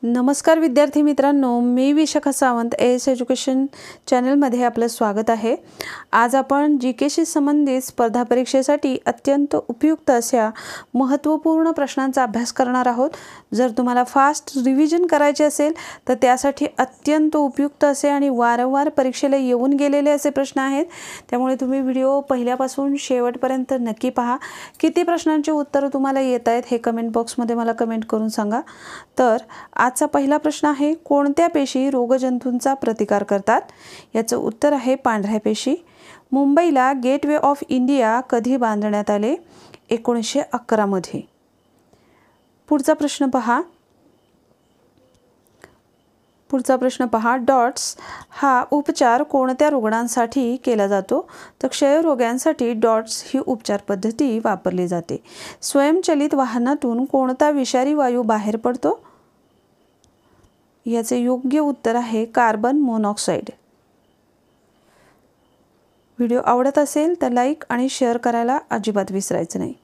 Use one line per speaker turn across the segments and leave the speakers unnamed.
नमस्कार विद्यार्थी मित्रांनो, मी विशाखा सावंत एस एज्युकेशन चॅनलमध्ये आपलं स्वागत आहे। आज आपण जीकेशी संबंधित स्पर्धा परीक्षेसाठी अत्यंत उपयुक्त अशा महत्त्वपूर्ण प्रश्नांचा अभ्यास करणार आहोत। जर तुम्हाला फास्ट रिव्हिजन करायचे असेल तर त्यासाठी अत्यंत उपयुक्त असे आणि वारंवार परीक्षेला येऊन गेलेले असे प्रश्न आहेत। त्यामुळे तुम्ही व्हिडिओ पहिल्यापासून शेवटपर्यंत नक्की पहा। किती प्रश्नांची उत्तरे तुम्हाला येत आहेत हे कमेंट बॉक्समध्ये मला कमेंट करून सांगा। तर आजचा पहिला प्रश्न आहे, कोणत्या पेशी रोगजंतूंचा प्रतिकार करतात? याचं उत्तर आहे पांढऱ्या पेशी। मुंबईला गेटवे ऑफ इंडिया कधी बांधण्यात आले? 1911 मध्ये। पुढचा प्रश्न पहा। डॉट्स हा उपचार कोणत्या रुग्णांसाठी केला जातो? तर क्षयरोग्यांसाठी डॉट्स ही उपचार पद्धती वापरली जाते। स्वयंचलित वाहनातून कोणता विषारी वायू बाहेर पडतो? याचे योग्य उत्तर आहे कार्बन मोनॉक्साईड। व्हिडिओ आवडत असेल तर लाईक आणि शेअर करायला अजिबात विसरायचं नाही।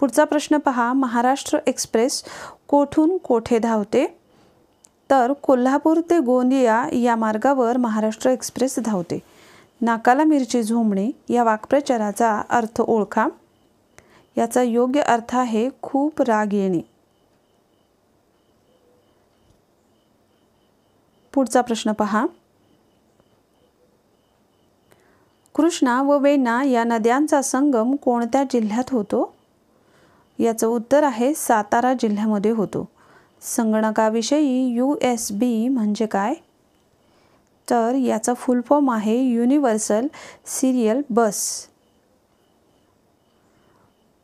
पुढचा प्रश्न पहा, महाराष्ट्र एक्सप्रेस कोठून कोठे धावते? तर कोल्हापूर ते गोंदिया या मार्गावर महाराष्ट्र एक्सप्रेस धावते। नाकाला मिरची झोंबणे या वाक्प्रचाराचा अर्थ ओळखा। याचा योग्य अर्थ आहे खूप राग येणे। पुढचा प्रश्न पहा, कृष्णा व वेण्णा या नद्यांचा संगम कोणत्या जिल्ह्यात होतो? याचं उत्तर आहे सातारा जिल्ह्यामध्ये होतो। संगणकाविषयी USB म्हणजे काय? तर याचा फुल फॉर्म आहे युनिव्हर्सल सिरियल बस।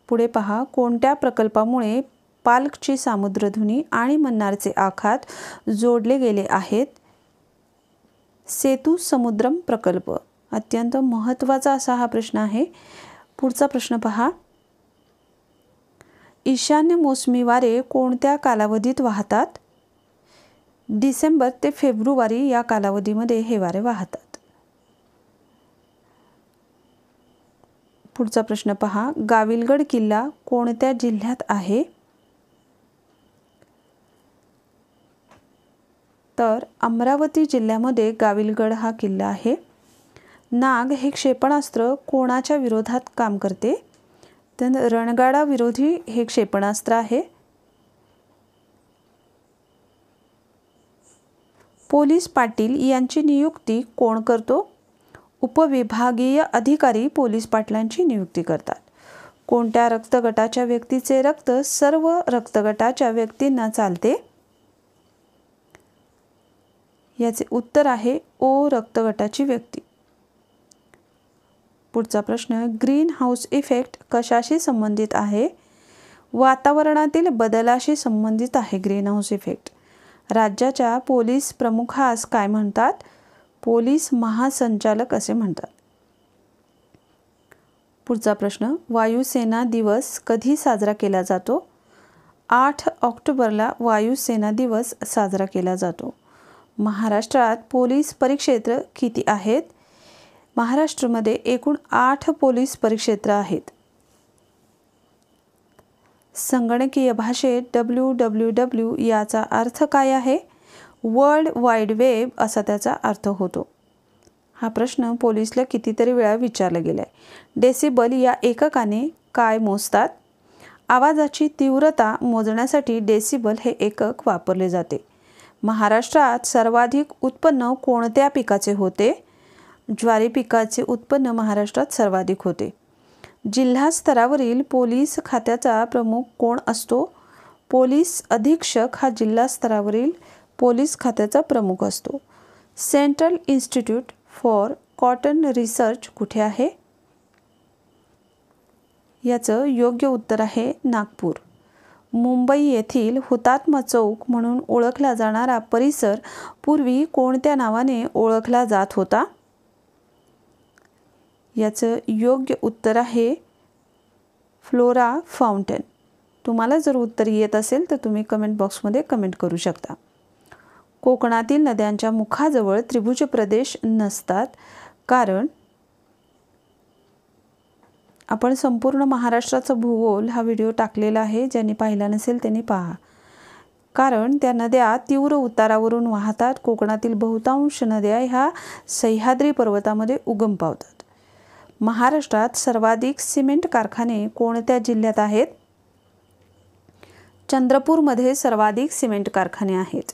पुढे पहा, कोणत्या प्रकल्पामुळे पालकची सामुद्रधुनी आणि मन्नारचे आखात जोडले गेले आहेत? सेतू समुद्रम प्रकल्प। अत्यंत महत्त्वाचा असा हा प्रश्न आहे। पुढचा प्रश्न पहा, ईशान्य मोसमी वारे कोणत्या कालावधीत वाहतात? डिसेंबर ते फेब्रुवारी या कालावधीमध्ये हे वारे वाहतात। पुढचा प्रश्न पहा, गाविलगड किल्ला कोणत्या जिल्ह्यात आहे? तर अमरावती जिल्ह्यामध्ये गाविलगड हा किल्ला आहे। नाग हे क्षेपणास्त्र कोणाच्या विरोधात काम करते? तर रणगाडा विरोधी हे क्षेपणास्त्र आहे। पोलीस पाटील यांची नियुक्ती कोण करतो? उपविभागीय अधिकारी पोलीस पाटलांची नियुक्ती करतात। कोणत्या रक्तगटाच्या व्यक्तीचे रक्त सर्व रक्तगटाच्या व्यक्तींना चालते? याचे उत्तर आहे O रक्तगटाची व्यक्ती। पुढचा प्रश्न, ग्रीन हाऊस इफेक्ट कशाशी संबंधित आहे? वातावरणातील बदलाशी संबंधित आहे ग्रीन हाऊस इफेक्ट। राज्याच्या पोलीस प्रमुखास काय म्हणतात? पोलीस महासंचालक असे म्हणतात। पुढचा प्रश्न, वायुसेना दिवस कधी साजरा केला जातो? 8 ऑक्टोबरला वायुसेना दिवस साजरा केला जातो। महाराष्ट्रात पोलीस परिक्षेत्र किती आहेत? महाराष्ट्रामध्ये एकूण 8 पोलीस परिक्षेत्र आहेत। संगणकीय भाषेत WWW याचा अर्थ काय आहे? वर्ल्ड वाईड वेब असा त्याचा अर्थ होतो। हा प्रश्न पोलीसला कितीतरी वेळा विचारला गेलाय। डेसिबल या एककाने काय मोजतात? आवाजाची तीव्रता मोजण्यासाठी डेसिबल हे एकक वापरले जाते। महाराष्ट्रात सर्वाधिक उत्पन्न कोणत्या पिकाचे होते? ज्वारी पिकाचे उत्पन्न महाराष्ट्रात सर्वाधिक होते। जिल्हा स्तरावरील पोलीस खात्याचा प्रमुख कोण असतो? पोलीस अधीक्षक हा जिल्हा स्तरावरील पोलीस खात्याचा प्रमुख असतो। Central institute for cotton research कुठे आहे? याचं योग्य उत्तर आहे नागपूर। मुंबई येथील हुतात्मा चौक म्हणून ओळखला जाणारा परिसर पूर्वी कोणत्या नावाने ओळखला जात होता? याचं योग्य उत्तर आहे फ्लोरा फाउंटेन। तुम्हाला जर उत्तर येत असेल तर तुम्ही कमेंट बॉक्समध्ये कमेंट करू शकता। कोकणातील नद्यांच्या मुखाजवळ त्रिभुज प्रदेश नसतात कारण आपण संपूर्ण महाराष्ट्राचा भूगोल हा व्हिडिओ टाकलेला आहे, ज्यांनी पाहिला नसेल त्यांनी पहा। कारण त्या नद्या तीव्र उतारावरून वाहतात. कोकणातील बहुतांश नद्या ह्या सह्याद्री पर्वतामध्ये उगम पावतात. महाराष्ट्रात सर्वाधिक सिमेंट कारखाने कोणत्या जिल्ह्यात आहेत? चंद्रपूरमध्ये सर्वाधिक सिमेंट कारखाने आहेत.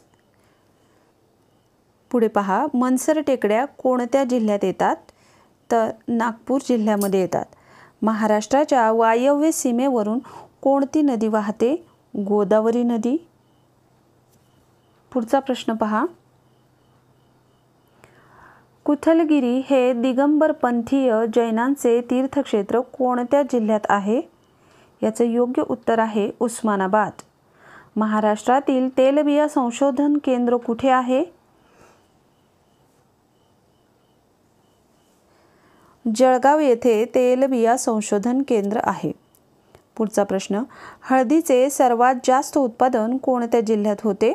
पुढे पहा, मनसर टेकड्या कोणत्या जिल्ह्यात येतात? तर नागपूर जिल्ह्यामध्ये येतात. महाराष्ट्राच्या वायव्य सीमेवरून कोणती नदी वाहते? गोदावरी नदी. पुढचा प्रश्न पहा, कुथलगिरी हे दिगंबर पंथीय जैनांचे तीर्थक्षेत्र कोणत्या जिल्ह्यात आहे? याचे योग्य उत्तर आहे उस्मानाबाद. महाराष्ट्रातील तेलबिया संशोधन केंद्र कुठे आहे? जळगाव येथे तेलबिया संशोधन केंद्र आहे. पुढचा प्रश्न, हळदीचे सर्वात जास्त उत्पादन कोणत्या जिल्ह्यात होते?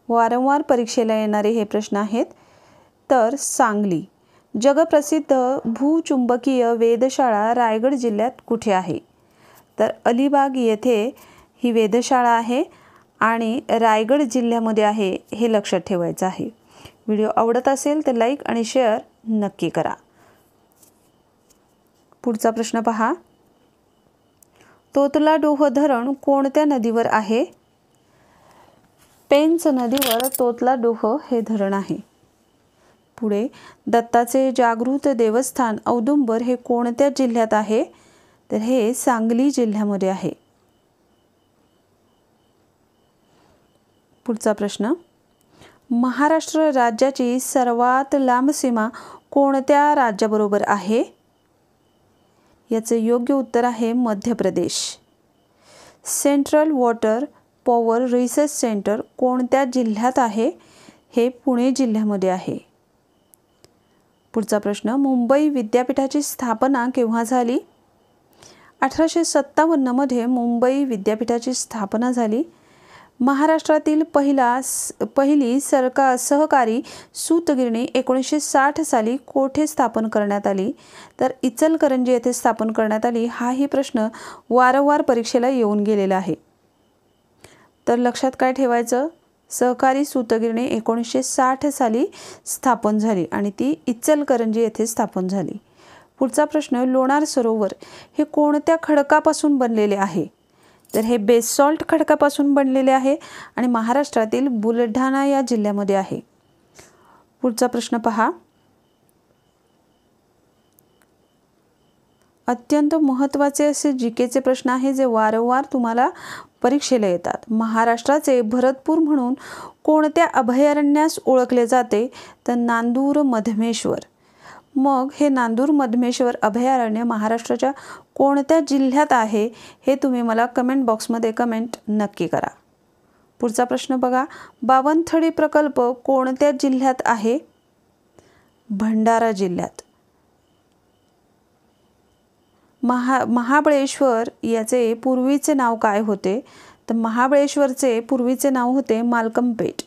वारंवार परीक्षेला येणारे हे प्रश्न आहेत. तर सांगली. जगप्रसिद्ध भूचुंबकीय वेधशाळा रायगड जिल्ह्यात कुठे आहे? तर अलिबाग येथे ही वेधशाळा आहे आणि रायगड जिल्ह्यामध्ये आहे, हे लक्षात ठेवायचं आहे. व्हिडिओ आवडत असेल तर लाईक आणि शेअर नक्की करा. पुढचा प्रश्न पहा, तोतलाडोह धरण कोणत्या नदीवर आहे? पेंच नदीवर तोतलाडोह हे धरण आहे. पुढे, दत्ताचे जागृत देवस्थान औदुंबर हे कोणत्या जिल्ह्यात आहे? तर हे सांगली जिल्ह्यामध्ये आहे. पुढचा प्रश्न, महाराष्ट्र राज्याची सर्वात लांब सीमा कोणत्या राज्याबरोबर आहे? याचे योग्य उत्तर आहे Madhya Pradesh. Central water power research centre कोणत्या जिल्ह्यात आहे? हे पुणे जिल्ह्यामध्ये आहे. पुढचा प्रश्न, मुंबई विद्यापीठाची स्थापना केव्हा झाली? 1857 मध्ये मुंबई विद्यापीठाची स्थापना झाली. महाराष्ट्रातील पहिली सहकारी सूतगिरणी 1960 साली कोठे स्थापन करण्यात आली? तर इचलकरंजी येथे स्थापन करण्यात आली. हाही प्रश्न वारंवार परीक्षेला येऊन गेलेला आहे. तर लक्षात काय ठेवायचं? सहकारी सूतगिरणी 1960 साली स्थापन झाली आणि ती इचलकरंजी येथे स्थापन झाली. पुढचा प्रश्न, लोणार सरोवर हे कोणत्या खडकापासून बनलेले आहे? तर हे बेसॉल्ट खडकापासून बनलेले आहे आणि महाराष्ट्रातील बुलढाणा या जिल्ह्यामध्ये आहे. पुढचा प्रश्न पहा, अत्यंत महत्त्वाचे असे जीकेचे प्रश्न आहे जे वारंवार तुम्हाला परीक्षेला येतात. महाराष्ट्राचे भरतपूर म्हणून कोणत्या अभयारण्यास ओळखले जाते? तर नांदूर मधमेश्वर. मग हे नांदूर मधमेश्वर अभयारण्य महाराष्ट्राच्या कोणत्या जिल्ह्यात आहे? हे तुम्ही मला कमेंट बॉक्समध्ये कमेंट नक्की करा. पुढचा प्रश्न बघा, बावनथडी प्रकल्प कोणत्या जिल्ह्यात आहे? भंडारा जिल्ह्यात. महाबळेश्वर याचे पूर्वीचे नाव काय होते? तर महाबळेश्वरचे पूर्वीचे नाव होते मालकमपेट.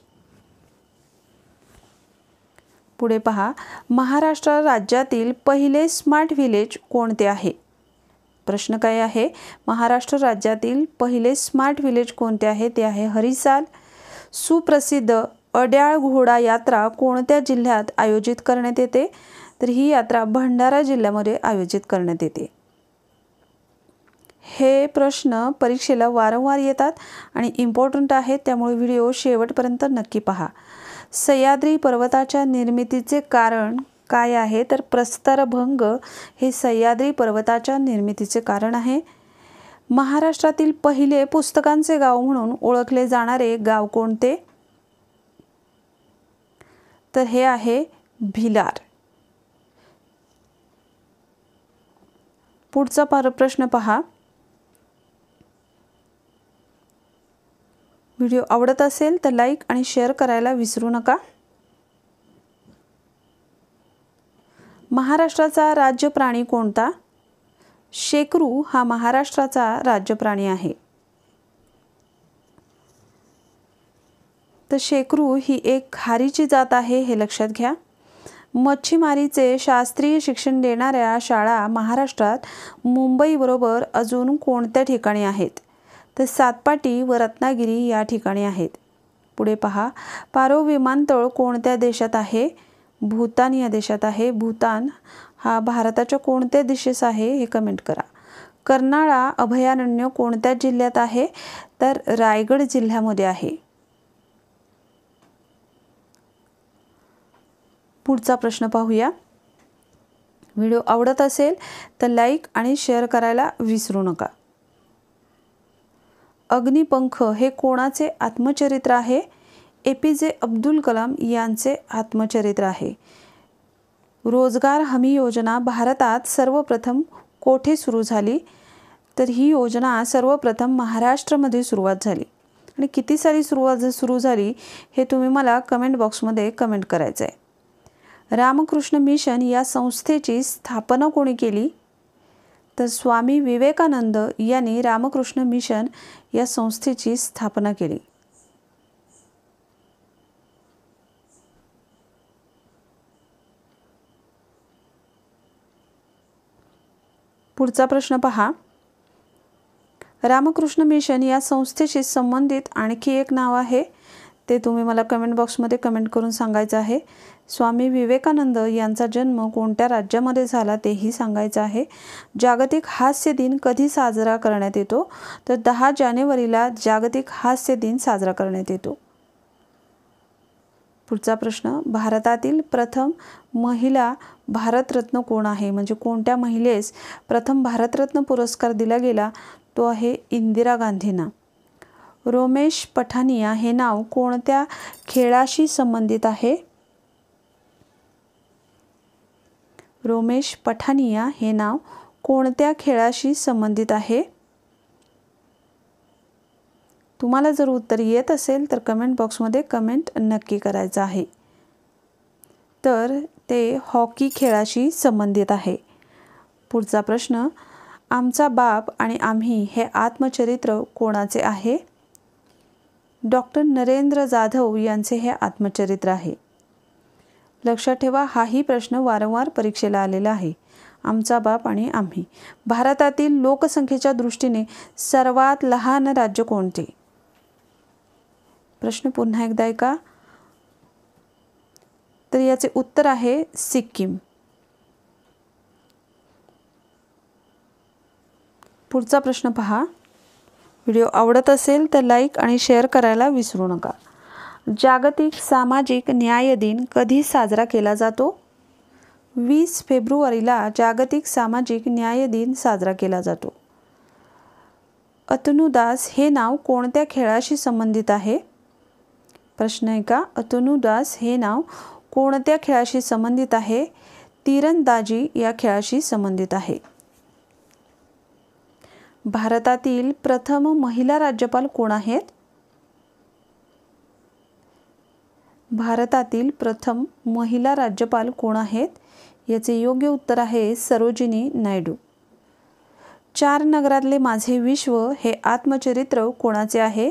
पुढे पहा, महाराष्ट्र राज्यातील पहिले स्मार्ट विलेज कोणते आहे? प्रश्न काय आहे? महाराष्ट्र राज्यातील पहिले स्मार्ट विलेज कोणते आहे? ते आहे हरिसाल. सुप्रसिद्ध अड्याळ घोडा यात्रा कोणत्या जिल्ह्यात आयोजित करण्यात येते? तर ही यात्रा भंडारा जिल्ह्यामध्ये आयोजित करण्यात येते. हे प्रश्न परीक्षेला वारंवार येतात आणि इम्पॉर्टंट आहेत, त्यामुळे व्हिडिओ शेवटपर्यंत नक्की पहा. सह्याद्री पर्वताच्या निर्मितीचे कारण काय आहे? तर प्रस्तरभंग हे सह्याद्री पर्वताच्या निर्मितीचे कारण आहे. महाराष्ट्रातील पहिले पुस्तकांचे गाव म्हणून ओळखले जाणारे गाव कोणते? तर हे आहे भिलार. पुढचा प्रश्न पहा, व्हिडिओ आवडत असेल तर लाईक आणि शेअर करायला विसरू नका. महाराष्ट्राचा राज्य प्राणी कोणता? शेकरू हा महाराष्ट्राचा राज्य प्राणी आहे. तर शेकरू ही एक खारीची जात आहे, हे लक्षात घ्या. मच्छीमारीचे शास्त्रीय शिक्षण देणाऱ्या शाळा महाराष्ट्रात मुंबईबरोबर अजून कोणत्या ठिकाणी आहेत? तर सातपाटी व रत्नागिरी या ठिकाणी आहेत. पुढे पहा, पारो विमानतळ कोणत्या देशात आहे? भूतान या देशात आहे. भूतान हा भारताच्या कोणत्या दिशेस आहे हे कमेंट करा. कर्नाळा अभयारण्य कोणत्या जिल्ह्यात आहे? तर रायगड जिल्ह्यामध्ये आहे. पुढचा प्रश्न पाहूया. व्हिडिओ आवडत असेल तर लाईक आणि शेअर करायला विसरू नका. अग्निपंख हे कोणाचे आत्मचरित्र आहे? APJ अब्दुल कलाम यांचे आत्मचरित्र आहे. रोजगार हमी योजना भारतात सर्वप्रथम कोठे सुरू झाली? तर ही योजना सर्वप्रथम महाराष्ट्रामध्ये सुरुवात झाली. आणि किती साली सुरू झाली हे तुम्ही मला कमेंट बॉक्समध्ये कमेंट करायचं आहे. रामकृष्ण मिशन या संस्थेची स्थापना कोणी केली? तर स्वामी विवेकानंद यांनी रामकृष्ण मिशन या संस्थेची स्थापना केली. पुढचा प्रश्न पहा. रामकृष्ण मिशन या संस्थेशी संबंधित आणखी एक नाव आहे, ते तुम्ही मला कमेंट बॉक्समध्ये कमेंट करून सांगायचं आहे. स्वामी विवेकानंद यांचा जन्म कोणत्या राज्यामध्ये झाला तेही सांगायचं आहे. जागतिक हास्य दिन कधी साजरा करण्यात येतो? तर 10 जानेवारीला जागतिक हास्य दिन साजरा करण्यात येतो. पुढचा प्रश्न, भारतातील प्रथम महिला भारतरत्न कोण आहे? म्हणजे कोणत्या महिलेस प्रथम भारतरत्न पुरस्कार दिला गेला? तो आहे इंदिरा गांधींना. रोमेश पठानिया हे नाव कोणत्या खेळाशी संबंधित आहे? रोमेश पठानिया हे नाव कोणत्या खेळाशी संबंधित आहे? तुम्हाला जर उत्तर येत असेल तर कमेंट बॉक्समध्ये कमेंट नक्की करायचं आहे. तर ते हॉकी खेळाशी संबंधित आहे. पुढचा प्रश्न, आमचा बाप आणि आम्ही हे आत्मचरित्र कोणाचे आहे? डॉक्टर नरेंद्र जाधव यांचे हे आत्मचरित्र आहे. लक्षात ठेवा, हाही प्रश्न वारंवार परीक्षेला आलेला आहे. आमचा बाप आणि आम्ही. भारतातील लोकसंख्येच्या दृष्टीने सर्वात लहान राज्य कोणते? प्रश्न पुन्हा एकदा ऐका. तर याचे उत्तर आहे सिक्कीम. पुढचा प्रश्न पहा. व्हिडिओ आवडत असेल तर लाईक आणि शेअर करायला विसरू नका. जागतिक सामाजिक न्याय दिन कधी साजरा केला जातो? 20 फेब्रुवारीला जागतिक सामाजिक न्याय दिन साजरा केला जातो. अतनुदास हे नाव कोणत्या खेळाशी संबंधित आहे? प्रश्न ऐका. अतनुदास हे नाव कोणत्या खेळाशी संबंधित आहे? तीरंदाजी या खेळाशी संबंधित आहे. भारतातील प्रथम महिला राज्यपाल कोण आहेत? भारतातील प्रथम महिला राज्यपाल कोण आहेत? याचे योग्य उत्तर आहे सरोजिनी नायडू. 4 नगरातले माझे विश्व हे आत्मचरित्र कोणाचे आहे?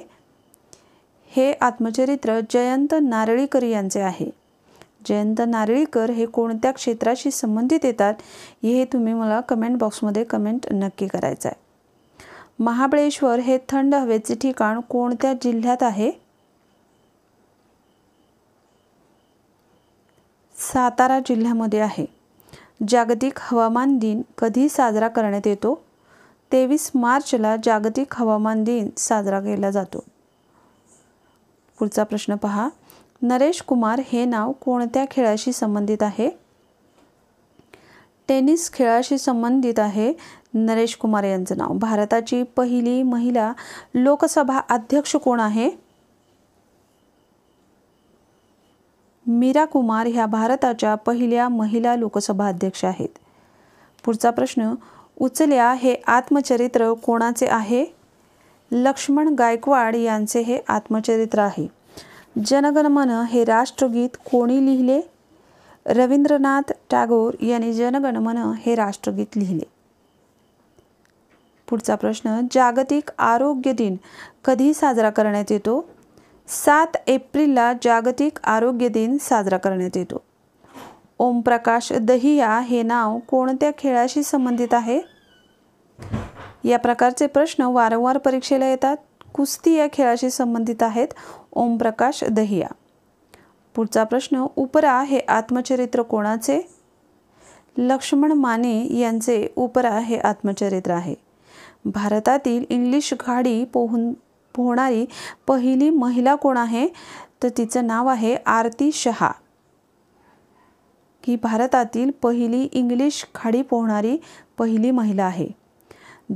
हे आत्मचरित्र जयंत नारळीकर यांचे आहे. जयंत नारळीकर हे कोणत्या क्षेत्राशी संबंधित येतात हे तुम्ही मला कमेंट बॉक्समध्ये कमेंट नक्की करायचं आहे. महाबळेश्वर हे थंड हवेचे ठिकाण कोणत्या जिल्ह्यात आहे? सातारा जिल्ह्यामध्ये आहे. जागतिक हवामान दिन कधी साजरा करण्यात येतो? 23 मार्चला जागतिक हवामान दिन साजरा केला जातो. पुढचा प्रश्न पहा. नरेश कुमार हे नाव कोणत्या खेळाशी संबंधित आहे? टेनिस खेळाशी संबंधित आहे नरेश कुमार यांचं नाव. भारताची पहिली महिला लोकसभा अध्यक्ष कोण आहे? मीरा कुमार ह्या भारताच्या पहिल्या महिला लोकसभा अध्यक्ष आहेत. पुढचा प्रश्न, उचल्या हे आत्मचरित्र कोणाचे आहे? लक्ष्मण गायकवाड यांचे हे आत्मचरित्र आहे. जनगणमन हे राष्ट्रगीत कोणी लिहिले? रवींद्रनाथ टागोर यांनी जनगणमन हे राष्ट्रगीत लिहिले. पुढचा प्रश्न, जागतिक आरोग्य दिन कधी साजरा करण्यात येतो? 7 एप्रिलला जागतिक आरोग्य दिन साजरा करण्यात येतो. ओमप्रकाश दहिया हे नाव कोणत्या खेळाशी संबंधित आहे? या प्रकारचे प्रश्न वारंवार परीक्षेला येतात. कुस्ती या खेळाशी संबंधित आहेत. ओमप्रकाश दहिया. पुढचा प्रश्न, उपरा हे आत्मचरित्र कोणाचे? लक्ष्मण माने यांचे उपरा हे आत्मचरित्र आहे. भारतातील इंग्लिश गाडी पोहणारी पहिली महिला कोण आहे? तर तिचं नाव आहे आरती शहा. ही भारतातील पहिली इंग्लिश गाडी पोहणारी पहिली महिला आहे.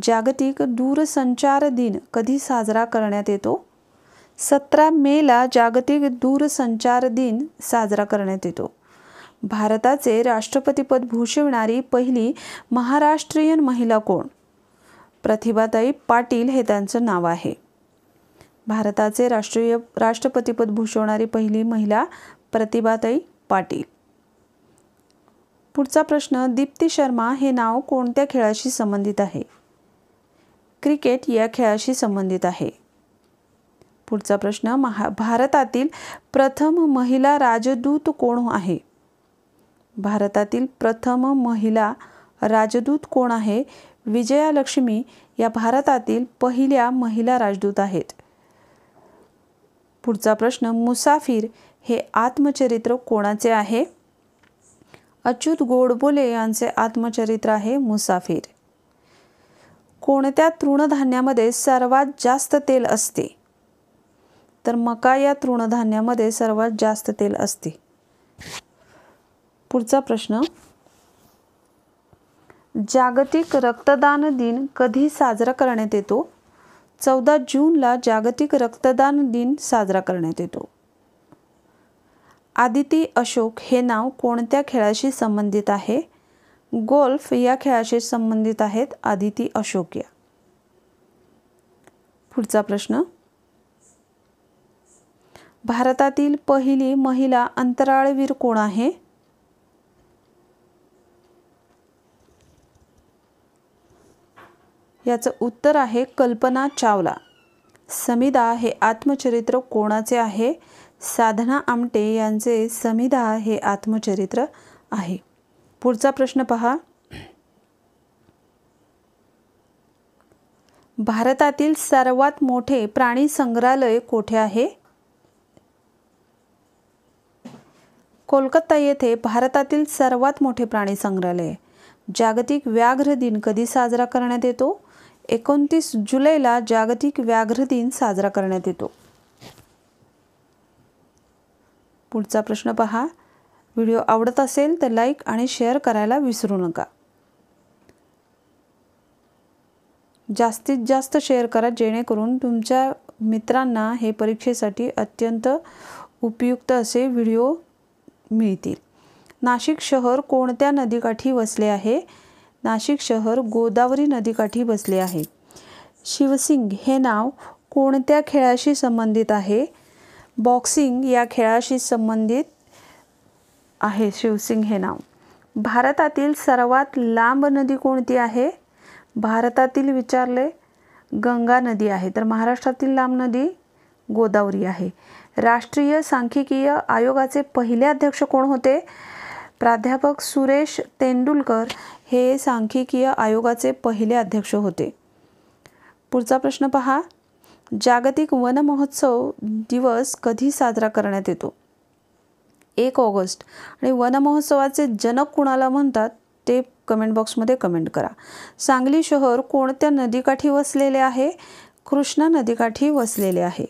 जागतिक दूरसंचार दिन कधी साजरा करण्यात येतो? 17 मेला जागतिक दूरसंचार दिन साजरा करण्यात येतो. भारताचे राष्ट्रपतीपद भूषविणारी पहिली महाराष्ट्रीयन महिला कोण? प्रतिभाताई पाटील हे त्यांचं नाव आहे. भारताचे राष्ट्रपतीपद भूषवणारी पहिली महिला प्रतिभाताई पाटील. पुढचा प्रश्न, दीप्ती शर्मा हे नाव कोणत्या खेळाशी संबंधित आहे? क्रिकेट या खेळाशी संबंधित आहे. पुढचा प्रश्न, भारतातील प्रथम महिला राजदूत कोण आहे? भारतातील प्रथम महिला राजदूत कोण आहे? विजयालक्ष्मी या भारतातील पहिल्या महिला राजदूत आहेत. पुढचा प्रश्न, मुसाफिर हे आत्मचरित्र कोणाचे आहे? अच्युत गोडबोले यांचे आत्मचरित्र आहे मुसाफिर. कोणत्या तृणधान्यामध्ये सर्वात जास्त तेल असते? तर मका या तृणधान्यामध्ये सर्वात जास्त तेल असते. पुढचा प्रश्न, जागतिक रक्तदान दिन कधी साजरा करण्यात येतो? 14 जूनला जागतिक रक्तदान दिन साजरा करण्यात येतो. आदिती अशोक हे नाव कोणत्या खेळाशी संबंधित आहे? गोल्फ या खेळाशी संबंधित आहेत आदिती अशोक या. पुढचा प्रश्न, भारतातील पहिली महिला अंतराळवीर कोण आहे? याचं उत्तर आहे कल्पना चावला. समिधा हे आत्मचरित्र कोणाचे आहे? साधना आमटे यांचे समिधा हे आत्मचरित्र आहे. पुढचा प्रश्न पहा, भारतातील सर्वात मोठे प्राणी संग्रहालय कोठे आहे? कोलकाता येथे भारतातील सर्वात मोठे प्राणी संग्रहालय. जागतिक व्याघ्र दिन कधी साजरा करण्यात येतो? 29 जुलैला जागतिक व्याघ्र दिन साजरा करण्यात येतो. पुढचा प्रश्न पहा, व्हिडिओ आवडत असेल तर लाईक आणि शेअर करायला विसरू नका. जास्तीत जास्त शेअर करा जेणेकरून तुमच्या मित्रांना हे परीक्षेसाठी अत्यंत उपयुक्त असे व्हिडिओ मिळतील. नाशिक शहर कोणत्या नदीकाठी वसले आहे? नाशिक शहर गोदावरी नदीकाठी वसले आहे. शिवसिंग हे नाव कोणत्या खेळाशी संबंधित आहे? बॉक्सिंग या खेळाशी संबंधित आहे शिवसिंग हे नाव. भारतातील सर्वात लांब नदी कोणती आहे? भारतातील विचारले गंगा नदी आहे, तर महाराष्ट्रातील लांब नदी गोदावरी आहे. राष्ट्रीय सांख्यिकीय आयोगाचे पहिले अध्यक्ष कोण होते? प्राध्यापक सुरेश तेंडुलकर हे सांख्यिकीय आयोगाचे पहिले अध्यक्ष होते. पुढचा प्रश्न पहा, जागतिक वन महोत्सव दिवस कधी साजरा करण्यात येतो? 1 ऑगस्ट. आणि वन महोत्सवाचे जनक कुणाला म्हणतात ते कमेंट बॉक्समध्ये कमेंट करा. सांगली शहर कोणत्या नदीकाठी वसलेले आहे? कृष्णा नदीकाठी वसलेले आहे.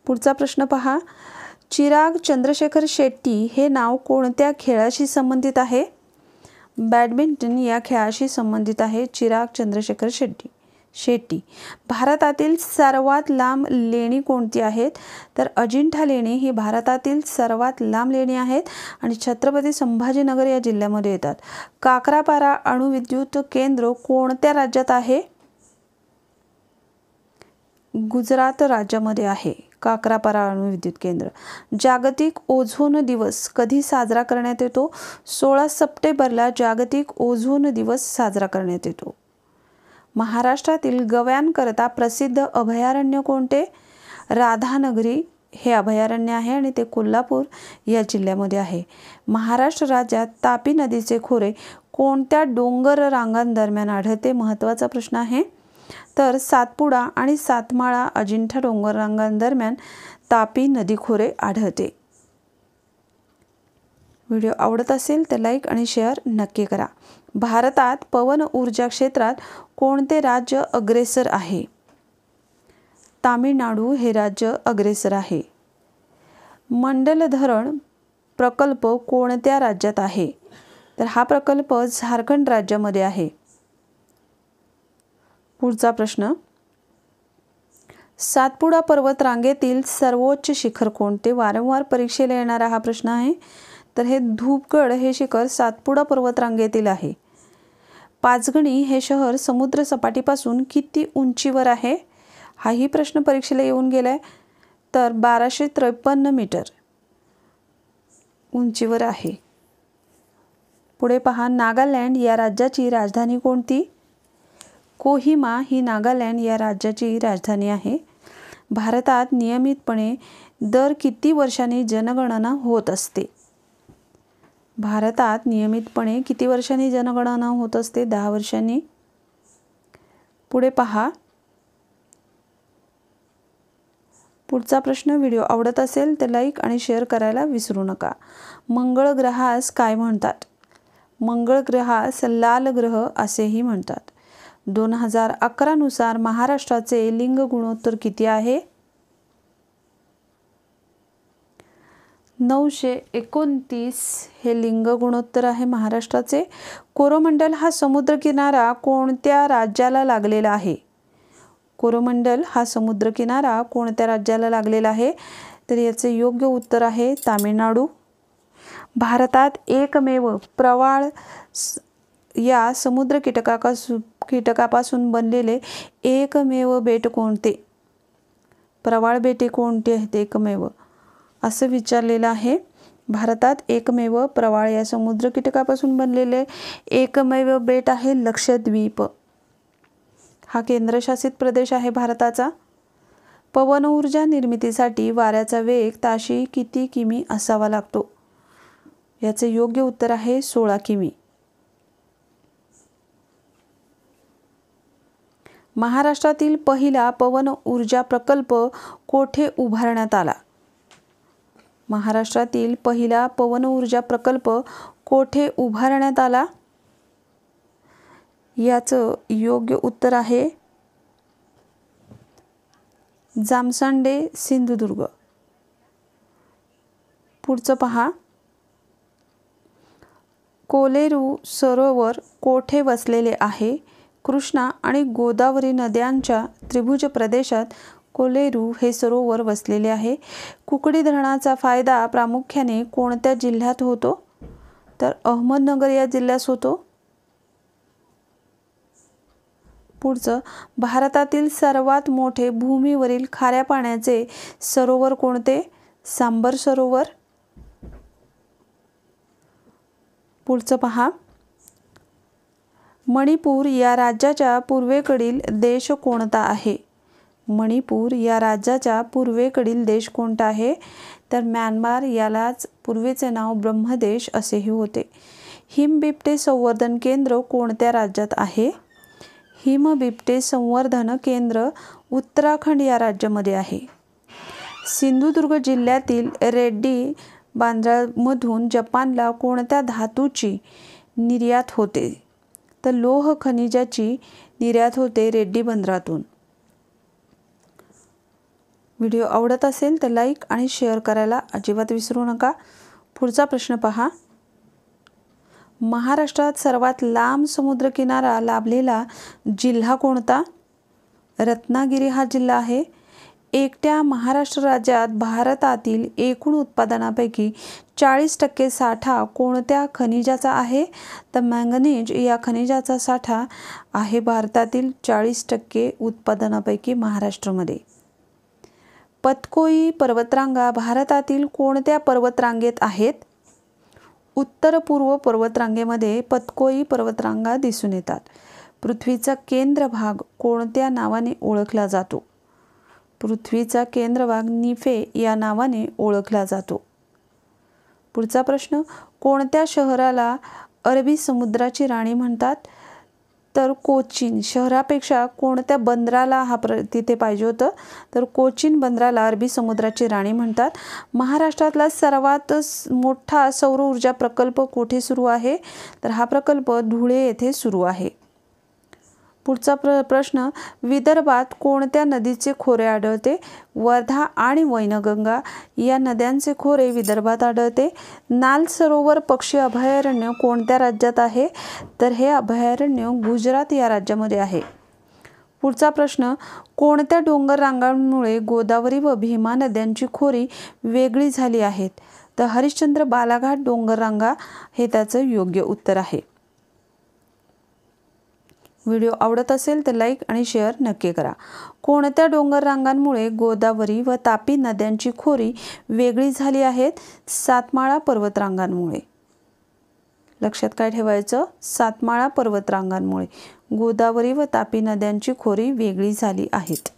पुढचा प्रश्न पहा, चिराग चंद्रशेखर शेट्टी हे नाव कोणत्या खेळाशी संबंधित आहे? बॅडमिंटन या खेळाशी संबंधित आहे चिराग चंद्रशेखर शेट्टी. भारतातील सर्वात लांब लेणी कोणती आहेत? तर अजिंठा लेणी ही भारतातील सर्वात लांब लेणी आहेत आणि छत्रपती संभाजीनगर या जिल्ह्यामध्ये येतात. काकरापारा अणुविद्युत केंद्र कोणत्या राज्यात आहे? गुजरात राज्यामध्ये आहे काकरापारा अणुविद्युत केंद्र. जागतिक ओझोन दिवस कधी साजरा करण्यात येतो? 16 सप्टेंबरला जागतिक ओझोन दिवस साजरा करण्यात येतो. महाराष्ट्रातील गव्यांकरता प्रसिद्ध अभयारण्य कोणते? राधानगरी हे अभयारण्य आहे आणि ते कोल्हापूर या जिल्ह्यामध्ये आहे. महाराष्ट्र राज्यात तापी नदीचे खोरे कोणत्या डोंगर रांगांदरम्यान आढळते? महत्त्वाचा प्रश्न आहे. तर सातपुडा आणि सातमाळा अजिंठा डोंगर रांगांदरम्यान तापी नदीखोरे आढळते. व्हिडिओ आवडत असेल तर लाईक आणि शेअर नक्की करा. भारतात पवन ऊर्जा क्षेत्रात कोणते राज्य अग्रेसर आहे? तामिळनाडू हे राज्य अग्रेसर आहे. मंडल धरण प्रकल्प कोणत्या राज्यात आहे? तर हा प्रकल्प झारखंड राज्यामध्ये आहे. पुढचा प्रश्न, सातपुडा पर्वत रांगेतील सर्वोच्च शिखर कोणते? वारंवार परीक्षेला येणारा हा प्रश्न आहे. तर हे धूपगड हे शिखर सातपुडा पर्वत रांगेतील आहे. पाचगणी हे शहर समुद्र सपाटीपासून किती उंचीवर आहे? हाही प्रश्न परीक्षेला येऊन गेलाय. तर 1253 मीटर उंचीवर आहे. पुढे पहा, नागालँड या राज्याची राजधानी कोणती? कोहिमा ही नागालँड या राज्याची राजधानी आहे. भारतात नियमितपणे दर किती वर्षांनी जनगणना होत असते? भारतात नियमितपणे किती वर्षांनी जनगणना होत असते? 10 वर्षांनी. पुढे पहा, पुढचा प्रश्न. व्हिडिओ आवडत असेल तर लाईक आणि शेअर करायला विसरू नका. मंगळ ग्रहास काय म्हणतात? मंगळ ग्रहास लाल ग्रह असेही म्हणतात. 2011 नुसार महाराष्ट्राचे लिंग गुणोत्तर किती आहे? 929 हे लिंग गुणोत्तर आहे महाराष्ट्राचे. कोरोमंडल हा समुद्रकिनारा कोणत्या राज्याला लागलेला आहे? कोरोमंडल हा समुद्रकिनारा कोणत्या राज्याला लागलेला आहे? तर याचे योग्य उत्तर आहे तामिळनाडू. भारतात एकमेव प्रवाळ या समुद्र कीटकापासून बनलेले एकमेव बेट कोणते? प्रवाळ बेटे कोणते आहेत एकमेव असं विचारलेलं आहे. भारतात एकमेव प्रवाळ या समुद्र कीटकापासून बनलेले एकमेव बेट आहे लक्षद्वीप. हा केंद्रशासित प्रदेश आहे भारताचा. पवन ऊर्जा निर्मितीसाठी वाऱ्याचा वेग ताशी किती किमी असावा लागतो? याचे योग्य उत्तर आहे 16 किमी. महाराष्ट्रातील पहिला पवन ऊर्जा प्रकल्प कोठे उभारण्यात आला? महाराष्ट्रातील पहिला पवन ऊर्जा प्रकल्प कोठे उभारण्यात आला? याचं योग्य उत्तर आहे जामसंडे, सिंधुदुर्ग. पुढचं पहा, कोलेरू सरोवर कोठे वसलेले आहे? कृष्णा आणि गोदावरी नद्यांच्या त्रिभुज प्रदेशात कोलेरू हे सरोवर वसलेले आहे. कुकडी धरणाचा फायदा प्रामुख्याने कोणत्या जिल्ह्यात होतो? तर अहमदनगर या जिल्ह्यात होतो. पुढचं, भारतातील सर्वात मोठे भूमीवरील खाऱ्या पाण्याचे सरोवर कोणते? सांबर सरोवर. पुढचं पहा, मणिपूर या राज्याच्या पूर्वेकडील देश कोणता आहे? मणिपूर या राज्याच्या पूर्वेकडील देश कोणता आहे? तर म्यानमार. यालाच पूर्वीचे नाव ब्रह्मदेश असेही होते. हिमबिबटे संवर्धन केंद्र कोणत्या राज्यात आहे? हिमबिबटे संवर्धन केंद्र उत्तराखंड या राज्यामध्ये आहे. सिंधुदुर्ग जिल्ह्यातील रेड्डी बांद्रामधून जपानला कोणत्या धातूची निर्यात होते? तर लोह खनिजाची निर्यात होते रेड्डी बंदरातून. व्हिडिओ आवडत असेल तर लाईक आणि शेअर करायला अजिबात विसरू नका. पुढचा प्रश्न पहा, महाराष्ट्रात सर्वात लांब समुद्रकिनारा लाभलेला जिल्हा कोणता? रत्नागिरी हा जिल्हा आहे. एकट्या महाराष्ट्र राज्यात भारतातील एकूण उत्पादनापैकी 40% साठा कोणत्या खनिजाचा आहे? तर मॅंगनीज या खनिजाचा साठा आहे भारतातील 40% उत्पादनापैकी महाराष्ट्रामध्ये. पतकोई पर्वतरांगा भारतातील कोणत्या पर्वतरांगेत आहेत? उत्तर पूर्व पर्वतरांगेमध्ये पतकोई पर्वतरांगा दिसून येतात. पृथ्वीचा केंद्रभाग कोणत्या नावाने ओळखला जातो? पृथ्वीचा केंद्रभाग निफे या नावाने ओळखला जातो. पुढचा प्रश्न, कोणत्या शहराला अरबी समुद्राची राणी म्हणतात? तर कोचीन शहरापेक्षा कोणत्या बंदराला तिथे पाहिजे होतं? तर कोचीन बंदराला अरबी समुद्राची राणी म्हणतात. महाराष्ट्रातला सर्वात मोठा सौर ऊर्जा प्रकल्प कुठे सुरू आहे? तर हा प्रकल्प धुळे येथे सुरू आहे. पुढचा प्रश्न, विदर्भात कोणत्या नदीचे खोरे आढळते? वर्धा आणि वैनगंगा या नद्यांचे खोरे विदर्भात आढळते. नाल सरोवर पक्षी अभयारण्य कोणत्या राज्यात आहे? तर हे अभयारण्य गुजरात या राज्यामध्ये आहे. पुढचा प्रश्न, कोणत्या डोंगर रांगांमुळे गोदावरी व भीमा नद्यांची खोरी वेगळी झाली आहेत? तर हरिश्चंद्र बालाघाट डोंगर रांगा हे त्याचं योग्य उत्तर आहे. व्हिडिओ आवडत असेल तर लाईक आणि शेअर नक्की करा. कोणत्या डोंगर रांगांमुळे गोदावरी व तापी नद्यांची खोरी वेगळी झाली आहेत? सातमाळा पर्वतरांगांमुळे. लक्षात काय ठेवायचं? सातमाळा पर्वतरांगांमुळे गोदावरी व तापी नद्यांची खोरी वेगळी झाली आहेत.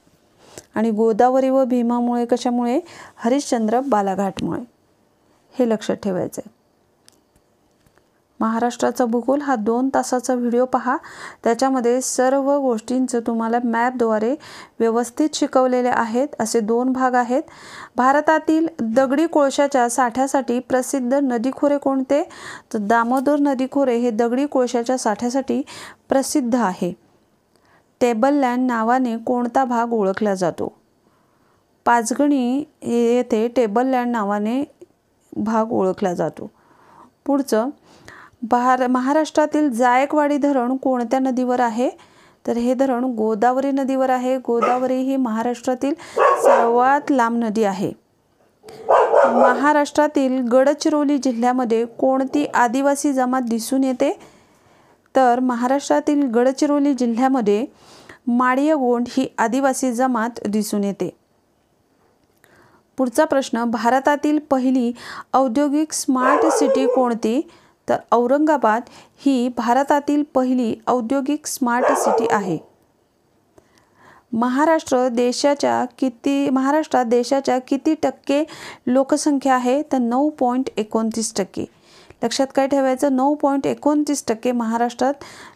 आणि गोदावरी व भीमामुळे कशामुळे? हरिश्चंद्र बालाघाटमुळे. हे लक्षात ठेवायचं आहे. महाराष्ट्राचा भूगोल हा 2 तासाचा व्हिडिओ पहा. त्याच्यामध्ये सर्व गोष्टींचं तुम्हाला मॅपद्वारे व्यवस्थित शिकवलेले आहेत. असे 2 भाग आहेत. भारतातील दगडी कोळशाच्या साठ्यासाठी प्रसिद्ध नदीखोरे कोणते? तर दामोदर नदीखोरे हे दगडी कोळशाच्या साठ्यासाठी प्रसिद्ध आहे. टेबललँड नावाने कोणता भाग ओळखला जातो? पाचगणी येथे टेबललँड नावाने भाग ओळखला जातो. पुढचं, महाराष्ट्रातील जायकवाडी धरण कोणत्या नदीवर आहे? तर हे धरण गोदावरी नदीवर आहे. गोदावरी ही महाराष्ट्रातील सर्वात लांब नदी आहे. महाराष्ट्रातील गडचिरोली जिल्ह्यामध्ये कोणती आदिवासी जमात दिसून येते? तर महाराष्ट्रातील गडचिरोली जिल्ह्यामध्ये माडियागोंड ही आदिवासी जमात दिसून येते. पुढचा प्रश्न, भारतातील पहिली औद्योगिक स्मार्ट सिटी कोणती? तर औरंगाबाद ही भारतातील पहिली औद्योगिक स्मार्ट सिटी आहे. महाराष्ट्रात देशाच्या किती टक्के लोकसंख्या आहे? तर 9.29%. लक्षात काय ठेवायचं? 9.29% महाराष्ट्रात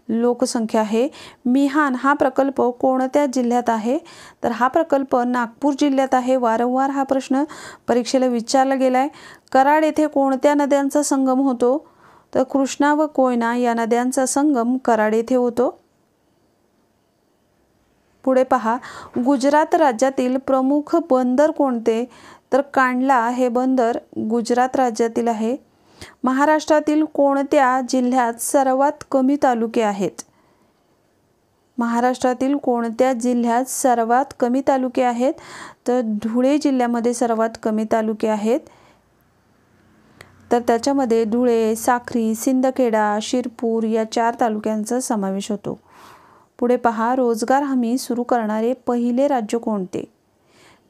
लोकसंख्या आहे. मिहान हा प्रकल्प कोणत्या जिल्ह्यात आहे? तर हा प्रकल्प नागपूर जिल्ह्यात आहे. वारंवार हा प्रश्न परीक्षेला विचारला गेलाय. कराड येथे कोणत्या नद्यांचा संगम होतो? तर कृष्णा व कोयना या नद्यांचा संगम कराड येथे होतो. पुढे पहा, गुजरात राज्यातील प्रमुख बंदर कोणते? तर कांडला हे बंदर गुजरात राज्यातील आहे. महाराष्ट्रातील कोणत्या जिल्ह्यात सर्वात कमी तालुके आहेत? महाराष्ट्रातील कोणत्या जिल्ह्यात सर्वात कमी तालुके आहेत? तर धुळे जिल्ह्यामध्ये सर्वात कमी तालुके आहेत. तर त्याच्यामध्ये धुळे, साक्री, सिंदखेडा, शिरपूर या 4 तालुक्यांचा समावेश होतो. पुढे पहा, रोजगार हमी सुरू करणारे पहिले राज्य कोणते?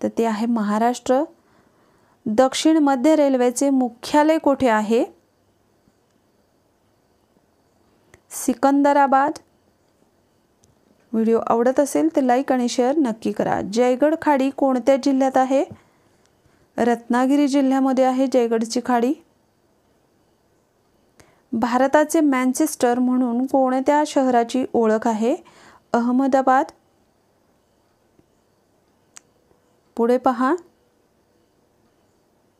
तर ते आहे महाराष्ट्र. दक्षिण मध्य रेल्वेचे मुख्यालय कोठे आहे? सिकंदराबाद. व्हिडिओ आवडत असेल तर लाईक आणि शेअर नक्की करा. जयगड खाडी कोणत्या जिल्ह्यात आहे? रत्नागिरी जिल्ह्यामध्ये आहे जयगडची खाडी. भारताचे मँचेस्टर म्हणून कोणत्या शहराची ओळख आहे? अहमदाबाद. पुढे पहा,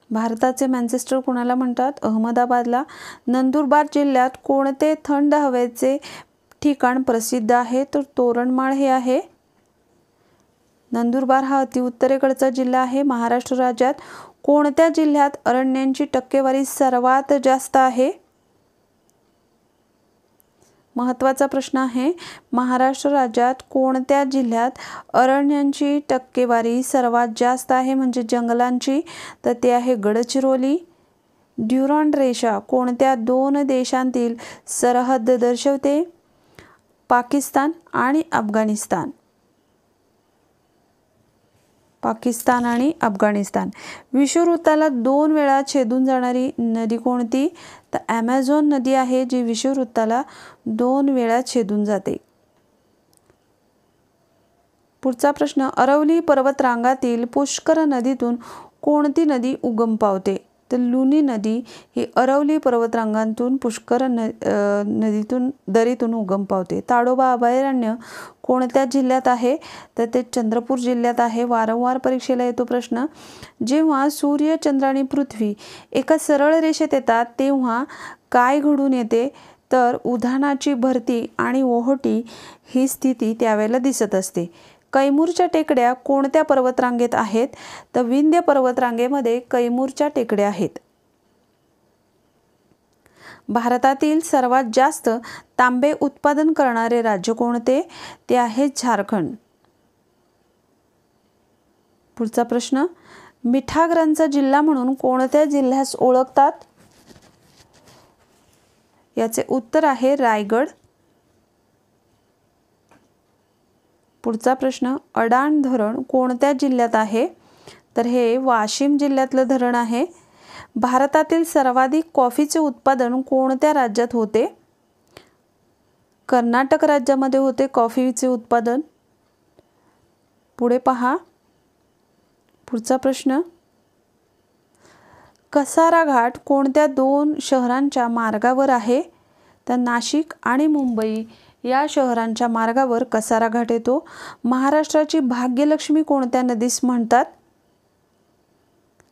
भारताचे मँचेस्टर कोणाला म्हणतात? अहमदाबादला. नंदुरबार जिल्ह्यात कोणते थंड हवेचे ठिकाण प्रसिद्ध आहे? तर तोरणमाळ हे आहे. नंदुरबार हा अतिउत्तरेकडचा जिल्हा आहे. महाराष्ट्र राज्यात कोणत्या जिल्ह्यात अरण्यांची टक्केवारी सर्वात जास्त आहे? महत्त्वाचा प्रश्न आहे. महाराष्ट्र राज्यात कोणत्या जिल्ह्यात अरण्यांची टक्केवारी सर्वात जास्त आहे, म्हणजे जंगलांची? तर ते आहे गडचिरोली. ड्युरॉन्ड रेषा कोणत्या 2 देशांतील सरहद्द दर्शवते? पाकिस्तान आणि अफगाणिस्तान. पाकिस्तान आणि अफगाणिस्तान. विषुववृत्ताला 2 वेळा छेदून जाणारी नदी कोणती? तर ॲमेझॉन नदी आहे, जी विषुववृत्ताला 2 वेळा छेदून जाते. पुढचा प्रश्न, अरवली पर्वतरांगातील पुष्कर नदीतून कोणती नदी उगम पावते? तर लुनी नदी ही अरवली पर्वतरांगांतून पुष्कर नदीतून दरीतून उगम पावते. ताडोबा अभयारण्य कोणत्या जिल्ह्यात आहे? तर ते चंद्रपूर जिल्ह्यात आहे. वारंवार परीक्षेला येतो प्रश्न. जेव्हा सूर्य, चंद्र आणि पृथ्वी एका सरळ रेषेत येतात तेव्हा काय घडून येते? तर उधाणाची भरती आणि ओहोटी ही स्थिती त्यावेळेला दिसत असते. कैमूरच्या टेकड्या कोणत्या पर्वतरांगेत आहेत? तर विंध्य पर्वतरांगेमध्ये कैमूरच्या टेकड्या आहेत. भारतातील सर्वात जास्त तांबे उत्पादन करणारे राज्य कोणते? ते आहे झारखंड. पुढचा प्रश्न, मिठागरांचा जिल्हा म्हणून कोणत्या जिल्ह्यास ओळखतात? याचे उत्तर आहे रायगड. पुढचा प्रश्न, अडाण धरण कोणत्या जिल्ह्यात आहे? तर हे वाशिम जिल्ह्यातलं धरण आहे. भारतातील सर्वाधिक कॉफीचे उत्पादन कोणत्या राज्यात होते? कर्नाटक राज्यामध्ये होते कॉफीचे उत्पादन. पुढे पहा. पुढचा प्रश्न, कसारा घाट कोणत्या 2 शहरांच्या मार्गावर आहे? तर नाशिक आणि मुंबई या शहरांच्या मार्गावर कसारा घाट येतो. महाराष्ट्राची भाग्यलक्ष्मी कोणत्या नदीस म्हणतात?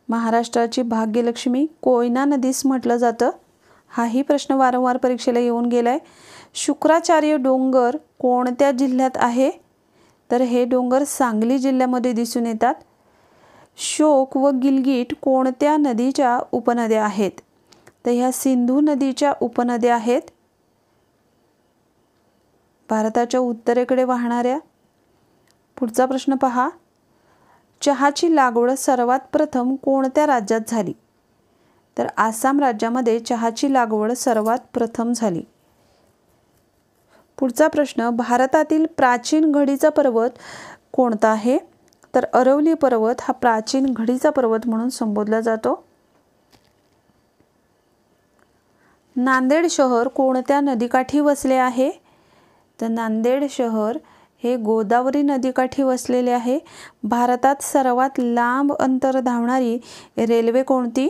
महाराष्ट्राची भाग्यलक्ष्मी कोयना नदीस म्हटलं जातं. हाही प्रश्न वारंवार परीक्षेला येऊन गेलाय. शुक्राचार्य डोंगर कोणत्या जिल्ह्यात आहे? तर हे डोंगर सांगली जिल्ह्यामध्ये दिसून येतात. शोक व गिलगिट कोणत्या नदीच्या उपनद्या आहेत? तर ह्या सिंधू नदीच्या उपनद्या आहेत, भारताच्या उत्तरेकडे वाहणाऱ्या. पुढचा प्रश्न पहा. चहाची लागवड सर्वात प्रथम कोणत्या राज्यात झाली? तर आसाम राज्यामध्ये चहाची लागवड सर्वात प्रथम झाली. पुढचा प्रश्न, भारतातील प्राचीन घडीचा पर्वत कोणता आहे? तर अरवली पर्वत हा प्राचीन घडीचा पर्वत म्हणून संबोधला जातो. नांदेड शहर कोणत्या नदीकाठी वसले आहे? तर नांदेड शहर हे गोदावरी नदीकाठी वसलेले आहे. भारतात सर्वात लांब अंतर धावणारी रेल्वे कोणती?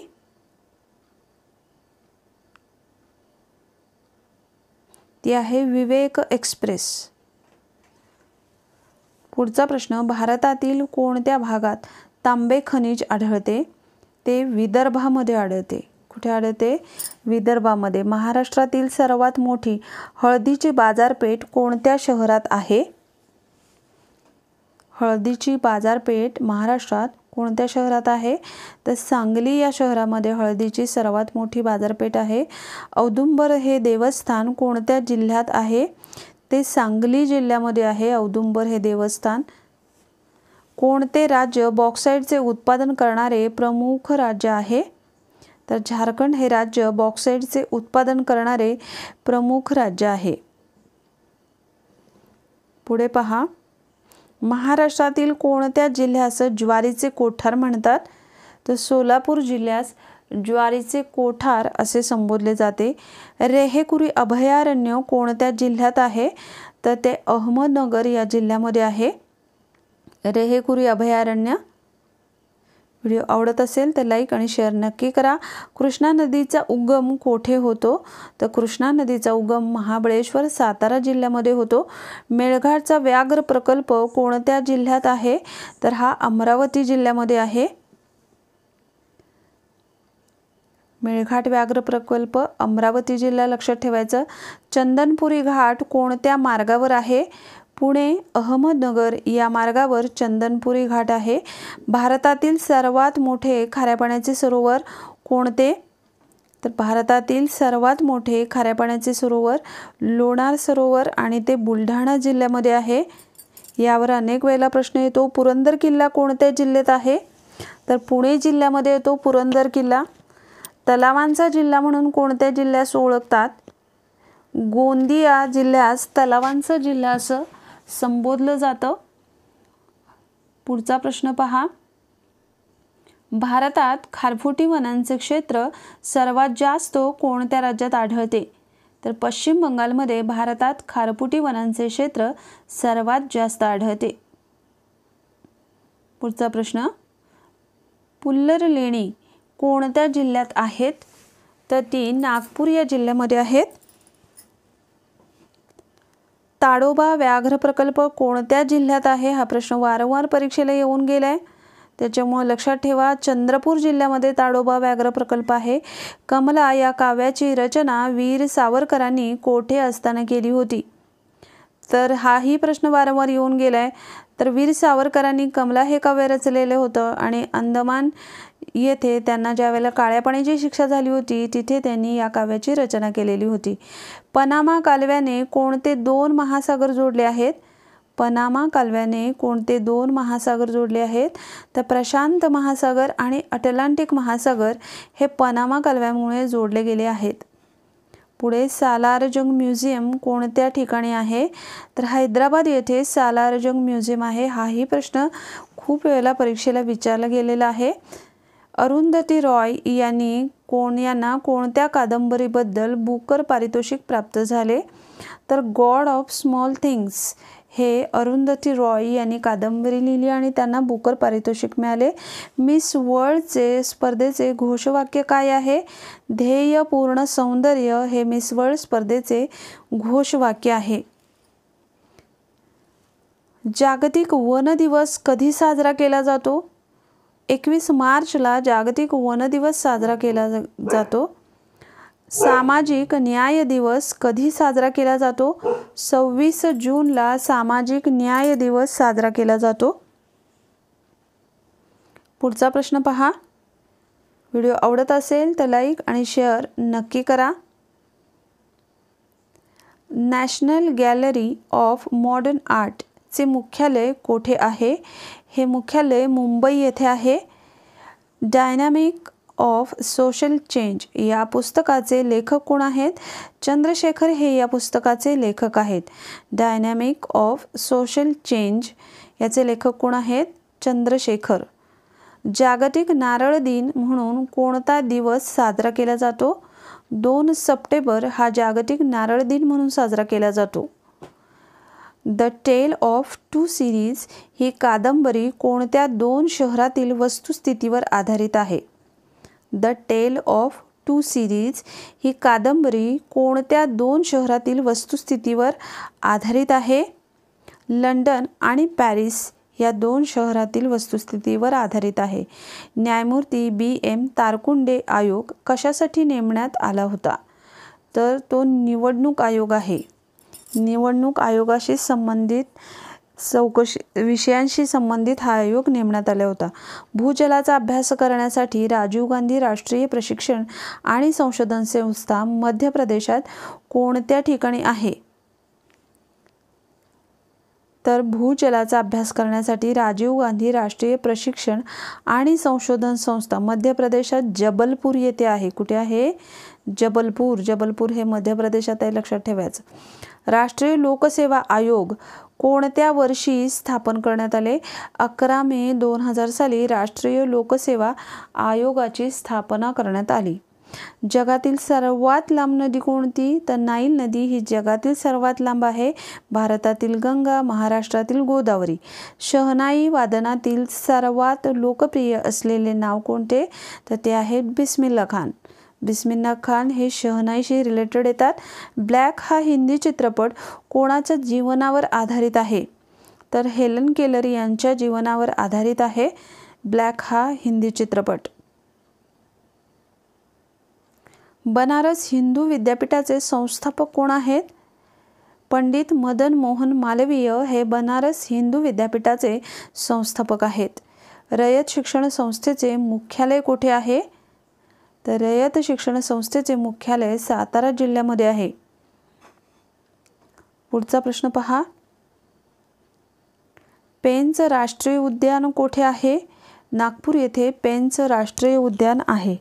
ती आहे विवेक एक्सप्रेस. पुढचा प्रश्न, भारतातील कोणत्या भागात तांबे खनिज आढळते? ते विदर्भामध्ये आढळते. कुठे आढळते? विदर्भामध्ये. महाराष्ट्रातील सर्वात मोठी हळदीची बाजारपेठ कोणत्या शहरात आहे? हळदीची बाजारपेठ महाराष्ट्रात कोणत्या शहरात आहे? तर सांगली या शहरामध्ये हळदीची सर्वात मोठी बाजारपेठ आहे. औदुंबर हे देवस्थान कोणत्या जिल्ह्यात आहे? ते सांगली जिल्ह्यामध्ये आहे औदुंबर हे देवस्थान. कोणते राज्य बॉक्साईटचे उत्पादन करणारे प्रमुख राज्य आहे? तर झारखंड हे राज्य बॉक्साईटचे उत्पादन करणारे प्रमुख राज्य आहे. पुढे पहा. महाराष्ट्रातील कोणत्या जिल्ह्यास ज्वारीचे कोठार म्हणतात? तर सोलापूर जिल्ह्यास ज्वारीचे कोठार असे संबोधले जाते. रेहेकुरी अभयारण्य कोणत्या जिल्ह्यात आहे? तर ते अहमदनगर या जिल्ह्यामध्ये आहे रेहेकुरी अभयारण्य. व्हिडिओ आवडत असेल तर लाईक आणि शेअर नक्की करा. कृष्णा नदीचा उगम कोठे होतो? तर कृष्णा नदीचा उगम महाबळेश्वर सातारा जिल्ह्यामध्ये होतो. मेळघाटचा व्याघ्र प्रकल्प कोणत्या जिल्ह्यात आहे? तर हा अमरावती जिल्ह्यामध्ये आहे. मेळघाट व्याघ्र प्रकल्प अमरावती जिल्हा लक्षात ठेवायचं. चंदनपुरी घाट कोणत्या मार्गावर आहे? पुणे अहमदनगर या मार्गावर चंदनपुरी घाट आहे. भारतातील सर्वात मोठे खाऱ्या पाण्याचे सरोवर कोणते? तर भारतातील सर्वात मोठे खाऱ्या पाण्याचे सरोवर लोणार सरोवर आणि ते बुलढाणा जिल्ह्यामध्ये आहे. यावर अनेक वेळेला प्रश्न येतो. पुरंदर किल्ला कोणत्या जिल्ह्यात आहे? तर पुणे जिल्ह्यामध्ये येतो पुरंदर किल्ला. तलावांचा जिल्हा म्हणून कोणत्या जिल्ह्यास ओळखतात? गोंदिया जिल्ह्यास तलावांचा जिल्हा असं संबोधलं जातं. पुढचा प्रश्न पहा. भारतात खारफुटी वनांचे क्षेत्र सर्वात जास्त कोणत्या राज्यात आढळते? तर पश्चिम बंगालमध्ये भारतात खारफुटी वनांचे क्षेत्र सर्वात जास्त आढळते. पुढचा प्रश्न, पुल्लर लेणी कोणत्या जिल्ह्यात आहेत? तर ती नागपूर या जिल्ह्यामध्ये आहेत. ताडोबा व्याघ्र प्रकल्प कोणत्या जिल्ह्यात आहे? हा प्रश्न वारंवार परीक्षेला येऊन गेलाय, त्याच्यामुळे लक्षात ठेवा. चंद्रपूर जिल्ह्यामध्ये ताडोबा व्याघ्र प्रकल्प आहे. कमला या काव्याची रचना वीर सावरकरांनी कोठे असताना केली होती? तर हाही प्रश्न वारंवार येऊन गेलाय. तर वीर सावरकरांनी कमला हे काव्य रचलेले होतं आणि अंदमान येथे त्यांना ज्यावेळेला काळ्या पाण्याची शिक्षा झाली होती तिथे त्यांनी या काव्याची रचना केलेली होती. पनामा कालव्याने कोणते 2 महासागर जोडले आहेत? पनामा कालव्याने कोणते 2 महासागर जोडले आहेत? तर प्रशांत महासागर आणि अटलांटिक महासागर हे पनामा कालव्यामुळे जोडले गेले आहेत. पुढे सालारजंग म्युझियम कोणत्या ठिकाणी आहे? तर हैदराबाद येथे सालारजंग म्युझियम आहे. हाही प्रश्न खूप वेळेला परीक्षेला विचारला गेलेला आहे. अरुंधती रॉय यांना कोणत्या कादंबरीबद्दल बुकर पारितोषिक प्राप्त झाले? तर गॉड ऑफ स्मॉल थिंग्स हे अरुंधती रॉय यांनी कादंबरी लिहिली आणि त्यांना बुकर पारितोषिक मिळाले. मिस वर्ल्डचे स्पर्धेचे घोषवाक्य काय आहे? ध्येयपूर्ण सौंदर्य हे मिस वर्ल्ड स्पर्धेचे घोषवाक्य आहे. जागतिक वन दिवस कधी साजरा केला जातो? 21 मार्चला जागतिक वन दिवस साजरा केला जातो. सामाजिक न्याय दिवस कधी साजरा केला जातो? 26 जूनला सामाजिक न्याय दिवस साजरा केला जातो. पुढचा प्रश्न पहा. व्हिडिओ आवडत असेल तर लाईक आणि शेअर नक्की करा. नॅशनल गॅलरी ऑफ मॉडर्न आर्टचे मुख्यालय कोठे आहे? हे मुख्यालय मुंबई येथे आहे. डायनॅमिक ऑफ सोशल चेंज या पुस्तकाचे लेखक कोण आहेत? चंद्रशेखर हे या पुस्तकाचे लेखक आहेत. डायनॅमिक ऑफ सोशल चेंज याचे लेखक कोण आहेत? चंद्रशेखर. जागतिक नारळ दिन म्हणून कोणता दिवस साजरा केला जातो? 2 सप्टेंबर हा जागतिक नारळ दिन म्हणून साजरा केला जातो. द टेल ऑफ 2 सिरीज ही कादंबरी कोणत्या 2 शहरातील वस्तुस्थितीवर आधारित आहे? द टेल ऑफ 2 सिरीज ही कादंबरी कोणत्या 2 शहरातील वस्तुस्थितीवर आधारित आहे? लंडन आणि पॅरिस या 2 शहरातील वस्तुस्थितीवर आधारित आहे. न्यायमूर्ती BM तारकुंडे आयोग कशासाठी नेमण्यात आला होता? तर तो निवडणूक आयोग आहे. निवडणूक आयोगाशी संबंधित विषयांशी संबंधित हा आयोग नेमण्यात आला होता. भूजलाचा अभ्यास करण्यासाठी राजीव गांधी राष्ट्रीय प्रशिक्षण आणि संशोधन संस्था मध्य प्रदेशात कोणत्या ठिकाणी आहे? तर भूजलाचा अभ्यास करण्यासाठी राजीव गांधी राष्ट्रीय प्रशिक्षण आणि संशोधन संस्था मध्य प्रदेशात जबलपूर येथे आहे. कुठे आहे? जबलपूर. जबलपूर हे मध्य प्रदेशात आहे, लक्षात ठेवायचं. राष्ट्रीय लोकसेवा आयोग कोणत्या वर्षी स्थापन करण्यात आले? 11 मे 2000 साली राष्ट्रीय लोकसेवा आयोगाची स्थापना करण्यात आली. जगातील सर्वात लांब नदी कोणती? तर नाईल नदी ही जगातील सर्वात लांब आहे. भारतातील गंगा, महाराष्ट्रातील गोदावरी. शहनाई वादनातील सर्वात लोकप्रिय असलेले नाव कोणते? तर ते आहे बिस्मिल्ला खान. बिस्मिल्ला खान हे शहनाईशी रिलेटेड येतात. ब्लॅक हा हिंदी चित्रपट कोणाच्या जीवनावर आधारित आहे? तर हेलन केलर यांच्या जीवनावर आधारित आहे ब्लॅक हा हिंदी चित्रपट. बनारस हिंदू विद्यापीठाचे संस्थापक कोण आहेत? पंडित मदन मोहन मालवीय हे बनारस हिंदू विद्यापीठाचे संस्थापक आहेत. रयत शिक्षण संस्थेचे मुख्यालय कुठे आहे? तर रयत शिक्षण संस्थेचे मुख्यालय सातारा जिल्ह्यामध्ये आहे. पुढचा प्रश्न पहा. पेंच राष्ट्रीय उद्यान कोठे आहे? नागपूर येथे पेंच राष्ट्रीय उद्यान आहे.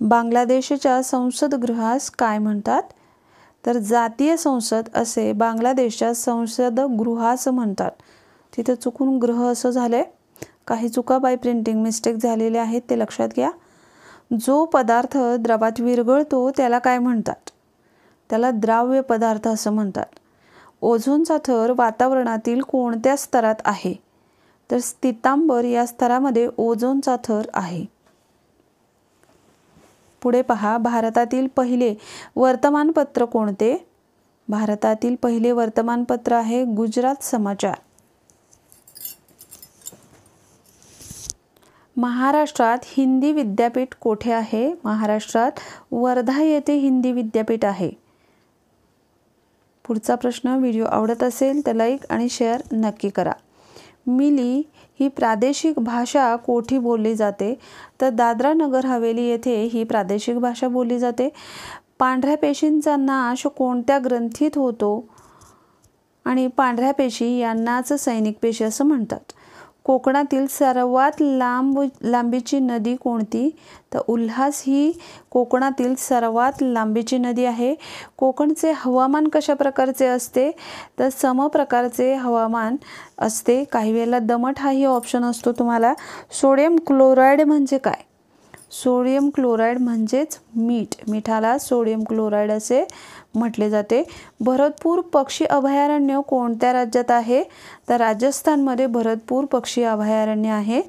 बांगलादेशच्या संसद गृहास काय म्हणतात? तर जातीय संसद असे बांगलादेशच्या संसद गृहास म्हणतात. तिथे चुकून गृह असं झालंय, काही चुका बाय प्रिंटिंग मिस्टेक झालेल्या आहेत ते लक्षात घ्या. जो पदार्थ द्रवात विरघळतो त्याला काय म्हणतात? त्याला द्राव्य पदार्थ असं म्हणतात. ओझोनचा थर वातावरणातील कोणत्या स्तरात आहे? तर स्थितांबर या स्तरामध्ये ओझोनचा थर आहे. पुढे पहा, भारतातील पहिले वर्तमानपत्र कोणते? भारतातील पहिले वर्तमानपत्र आहे गुजरात समाचार. महाराष्ट्रात हिंदी विद्यापीठ कोठे आहे? महाराष्ट्रात वर्धा येथे हिंदी विद्यापीठ आहे. पुढचा प्रश्न, व्हिडिओ आवडत असेल तर लाईक आणि शेअर नक्की करा. मिली ही प्रादेशिक भाषा कोठी बोलली जाते? तर दादरा नगर हवेली येथे ही प्रादेशिक भाषा बोलली जाते. पांढऱ्या पेशींचा नाश कोणत्या ग्रंथीत होतो? आणि पांढऱ्या पेशी यांनाच सैनिक पेशी असं म्हणतात. कोकणातील सर्वात लांबीची नदी कोणती? तर उल्हास ही कोकणातील सर्वात लांबीची नदी आहे. कोकणचे हवामान कशा प्रकारचे असते? तर समप्रकारचे हवामान असते. काही वेळेला दमट हाही ऑप्शन असतो तुम्हाला. सोडियम क्लोराईड म्हणजे काय? सोडियम क्लोराईड म्हणजेच मीठ. मिठाला सोडियम क्लोराईड असे म्हटले जाते. भरतपूर पक्षी अभयारण्य कोणत्या राज्यात आहे? तर राजस्थानमध्ये भरतपूर पक्षी अभयारण्य आहे.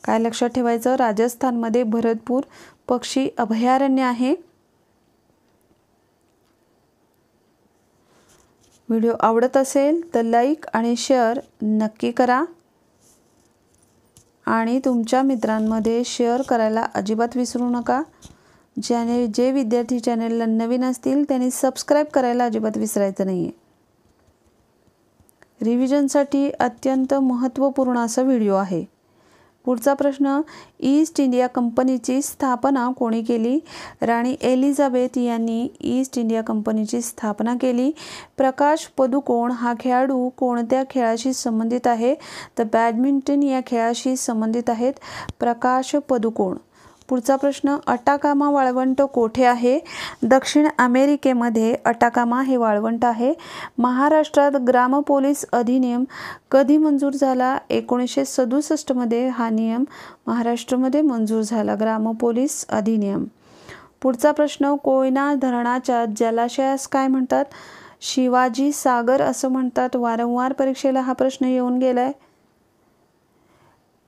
काय लक्षात ठेवायचं? राजस्थानमध्ये भरतपूर पक्षी अभयारण्य आहे. व्हिडिओ आवडत असेल तर लाईक आणि शेअर नक्की करा आणि तुमच्या मित्रांमध्ये शेअर करायला अजिबात विसरू नका. जे विद्यार्थी चॅनलला नवीन असतील त्यांनी सबस्क्राईब करायला अजिबात विसरायचं नाही आहे. रिव्हिजनसाठी अत्यंत महत्त्वपूर्ण असा व्हिडिओ आहे. पुढचा प्रश्न, ईस्ट इंडिया कंपनीची स्थापना कोणी केली? राणी एलिझाबेथ यांनी ईस्ट इंडिया कंपनीची स्थापना केली. प्रकाश पदुकोण हा खेळाडू कोणत्या खेळाशी संबंधित आहे? तर बॅडमिंटन या खेळाशी संबंधित आहेत प्रकाश पदुकोण. पुढचा प्रश्न, अटाकामा वाळवंट कोठे आहे? दक्षिण अमेरिकेमध्ये अटाकामा हे वाळवंट आहे. महाराष्ट्रात ग्राम पोलीस अधिनियम कधी मंजूर झाला? 1967 मध्ये हा नियम महाराष्ट्रामध्ये मंजूर झाला, ग्राम पोलीस अधिनियम. पुढचा प्रश्न, कोयना धरणाच्या जलाशयास काय म्हणतात? शिवाजी सागर असं म्हणतात. वारंवार परीक्षेला हा प्रश्न येऊन गेलाय.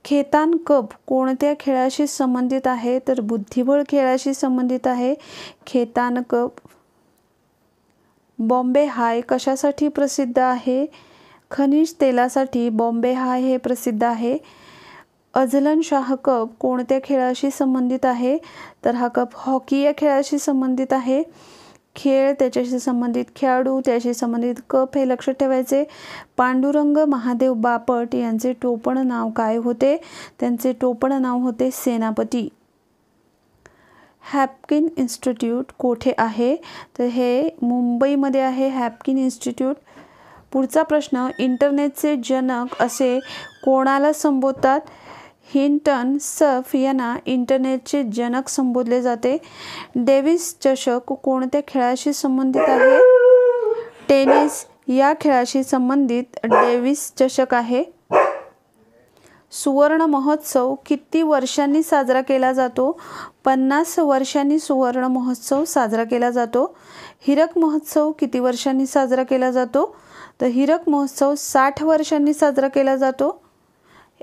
खेतान कप कोणत्या खेळाशी संबंधित आहे? तर बुद्धिबळ खेळाशी संबंधित आहे खेतान कप. बॉम्बे हाय कशासाठी प्रसिद्ध आहे? खनिज तेलासाठी बॉम्बे हाय हे प्रसिद्ध आहे. अझलन शाह कप कोणत्या खेळाशी संबंधित आहे? तर हा कप हॉकी या खेळाशी संबंधित आहे. खेळ, त्याच्याशी संबंधित खेळाडू, त्याशी संबंधित कप हे लक्षात ठेवायचे. पांडुरंग महादेव बापट यांचे टोपण नाव काय होते? त्यांचे टोपण नाव होते सेनापती. हॅपकिन इन्स्टिट्यूट कोठे आहे? तर हे मुंबईमध्ये आहे हॅपकिन इन्स्टिट्यूट. पुढचा प्रश्न, इंटरनेटचे जनक असे कोणाला संबोधतात? हिंटन सफ यांना इंटरनेटचे जनक संबोधले जाते. डेव्हिस चषक कोणत्या खेळाशी संबंधित आहे? टेनिस या खेळाशी संबंधित डेव्हिस चषक आहे. सुवर्ण महोत्सव किती वर्षांनी साजरा केला जातो? 50 वर्षांनी सुवर्ण महोत्सव साजरा केला जातो. हीरक महोत्सव किती वर्षांनी साजरा केला जातो? तर हीरक महोत्सव 60 वर्षांनी साजरा केला जातो.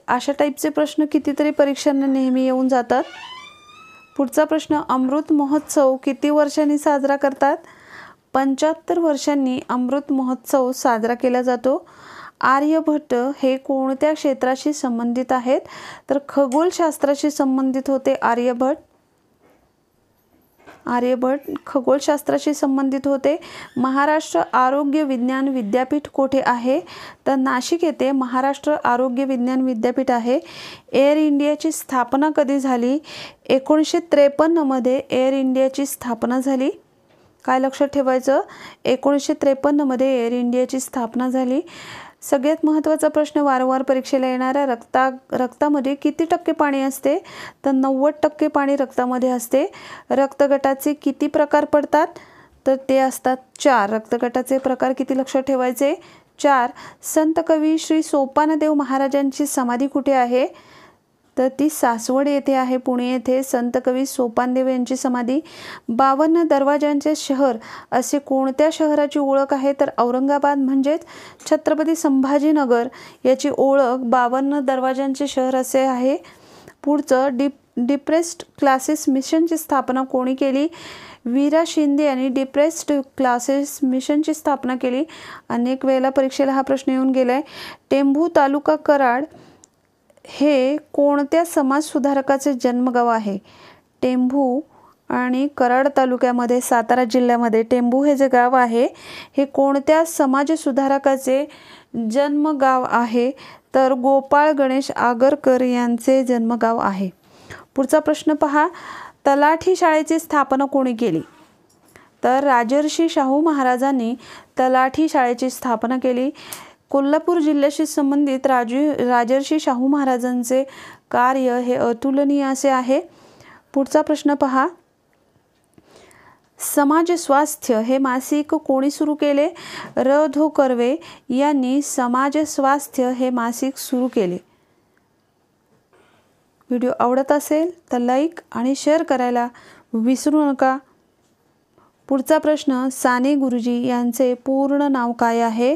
अशा टाईपचे प्रश्न कितीतरी परीक्षांना नेहमी येऊन जातात. पुढचा प्रश्न, अमृत महोत्सव किती वर्षांनी साजरा करतात? 75 वर्षांनी अमृत महोत्सव साजरा केला जातो. आर्यभट्ट हे कोणत्या क्षेत्राशी संबंधित आहेत? तर खगोलशास्त्राशी संबंधित होते आर्यभट्ट. खगोलशास्त्राशी संबंधित होते. महाराष्ट्र आरोग्य विज्ञान विद्यापीठ कोठे आहे? तर नाशिक येथे महाराष्ट्र आरोग्य विज्ञान विद्यापीठ आहे. एअर इंडियाची स्थापना कधी झाली? 1953 मध्ये एअर इंडियाची स्थापना झाली. काय लक्षात ठेवायचं? 1953 मध्ये एअर इंडियाची स्थापना झाली. सगळ्यात महत्त्वाचा प्रश्न, वारंवार परीक्षेला येणाऱ्या रक्तामध्ये किती टक्के पाणी असते? तर 90% पाणी रक्तामध्ये असते. रक्तगटाचे किती प्रकार पडतात? तर ते असतात 4. रक्तगटाचे प्रकार किती लक्षात ठेवायचे? 4. संत कवी श्री सोपानदेव महाराजांची समाधी कुठे आहे? तर ती सासवड येथे आहे, पुणे येथे संत कवी सोपानदेव यांची समाधी. 52 दरवाजांचे शहर असे कोणत्या शहराची ओळख आहे? तर औरंगाबाद म्हणजेच छत्रपती संभाजीनगर याची ओळख 52 दरवाजांचे शहर असे आहे. पुढचं डिप्रेस्ड क्लासेस मिशनची स्थापना कोणी केली? वीरा शिंदे यांनी डिप्रेस्ड क्लासेस मिशनची स्थापना केली. अनेक वेळेला परीक्षेला हा प्रश्न येऊन गेलाय. टेंभू तालुका कराड हे कोणत्या समाज सुधारकाचे जन्मगाव आहे? टेंभू आणि कराड तालुक्यामध्ये सातारा जिल्ह्यामध्ये टेंभू हे जे गाव आहे हे कोणत्या समाज सुधारकाचे जन्मगाव आहे? तर गोपाळ गणेश आगरकर यांचे जन्मगाव आहे. पुढचा प्रश्न पहा. तलाठी शाळेची स्थापना कोणी केली? तर राजर्षी शाहू महाराजांनी तलाठी शाळेची स्थापना केली. कोल्हापूर जिल्ह्याशी संबंधित राजर्षी शाहू महाराजांचे कार्य हे अतुलनीय असे आहे. पुढचा प्रश्न पहा. समाज स्वास्थ्य हे मासिक कोणी सुरू केले? र धो कर्वे यांनी समाज स्वास्थ्य हे मासिक सुरू केले. व्हिडिओ आवडत असेल तर लाईक आणि शेअर करायला विसरू नका. पुढचा प्रश्न. साने गुरुजी यांचे पूर्ण नाव काय आहे?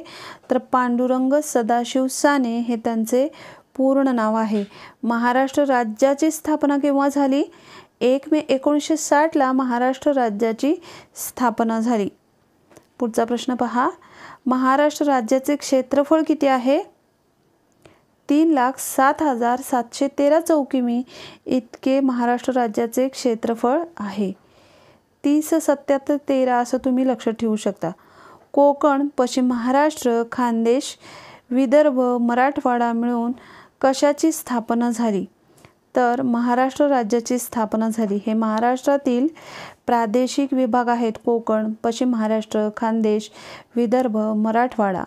तर पांडुरंग सदाशिव साने हे त्यांचे पूर्ण नाव आहे. महाराष्ट्र राज्याची स्थापना केव्हा झाली? 1 मे 1960 महाराष्ट्र राज्याची स्थापना झाली. पुढचा प्रश्न पहा. महाराष्ट्र राज्याचे क्षेत्रफळ किती आहे? 3,07,713 चौकिमी इतके महाराष्ट्र राज्याचे क्षेत्रफळ आहे. 30-70-13 असं तुम्ही लक्षात ठेवू शकता. कोकण, पश्चिम महाराष्ट्र, खानदेश, विदर्भ, मराठवाडा मिळून कशाची स्थापना झाली? तर महाराष्ट्र राज्याची स्थापना झाली. हे महाराष्ट्रातील प्रादेशिक विभाग आहेत. कोकण, पश्चिम महाराष्ट्र, खानदेश, विदर्भ, मराठवाडा.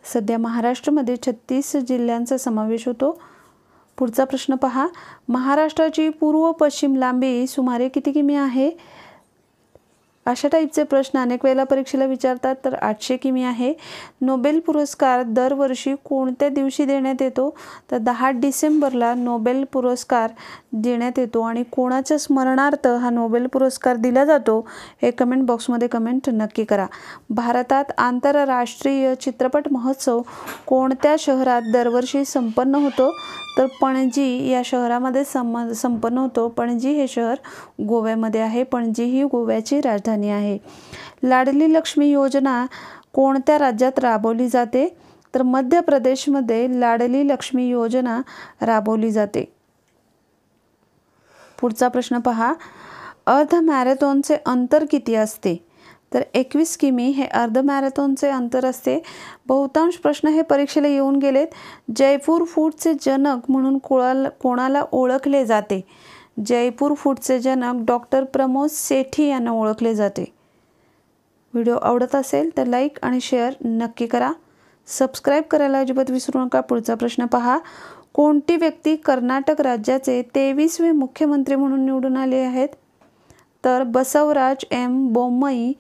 सध्या महाराष्ट्रामध्ये 36 जिल्ह्यांचा समावेश होतो. पुढचा प्रश्न पहा. महाराष्ट्राची पूर्व पश्चिम लांबी सुमारे किती किमी आहे? अशा टाईपचे प्रश्न अनेक वेळेला परीक्षेला विचारतात. तर 800 किमी आहे. नोबेल पुरस्कार दरवर्षी कोणत्या दिवशी देण्यात येतो? तर 10 डिसेंबरला नोबेल पुरस्कार देण्यात येतो. आणि कोणाच्या स्मरणार्थ हा नोबेल पुरस्कार दिला जातो हे कमेंट बॉक्समध्ये कमेंट नक्की करा. भारतात आंतरराष्ट्रीय चित्रपट महोत्सव कोणत्या शहरात दरवर्षी संपन्न होतो? तर पणजी या शहरामध्ये संपन्न होतो. पणजी हे शहर गोव्यामध्ये आहे. पणजी ही गोव्याची राजधानी आहे. लाडली लक्ष्मी योजना कोणत्या राज्यात राबवली जाते? तर मध्य प्रदेशमध्ये लाडली लक्ष्मी योजना राबवली जाते. पुढचा प्रश्न पहा. अर्ध मॅरेथॉनचे अंतर किती असते? तर 21 किमी हे अर्ध मॅरेथॉनचे अंतर असते. बहुतांश प्रश्न हे परीक्षेला येऊन गेलेत. जयपूर फूडचे जनक म्हणून कोणाला ओळखले जाते? जयपूर फूडचे जनक डॉक्टर प्रमोद सेठी यांना ओळखले जाते. व्हिडिओ आवडत असेल तर लाईक आणि शेअर नक्की करा. सबस्क्राईब करायला अजिबात विसरू नका. पुढचा प्रश्न पहा. कोणती व्यक्ती कर्नाटक राज्याचे 23वे मुख्यमंत्री म्हणून निवडून आले आहेत? तर बसवराज एम बोम्मई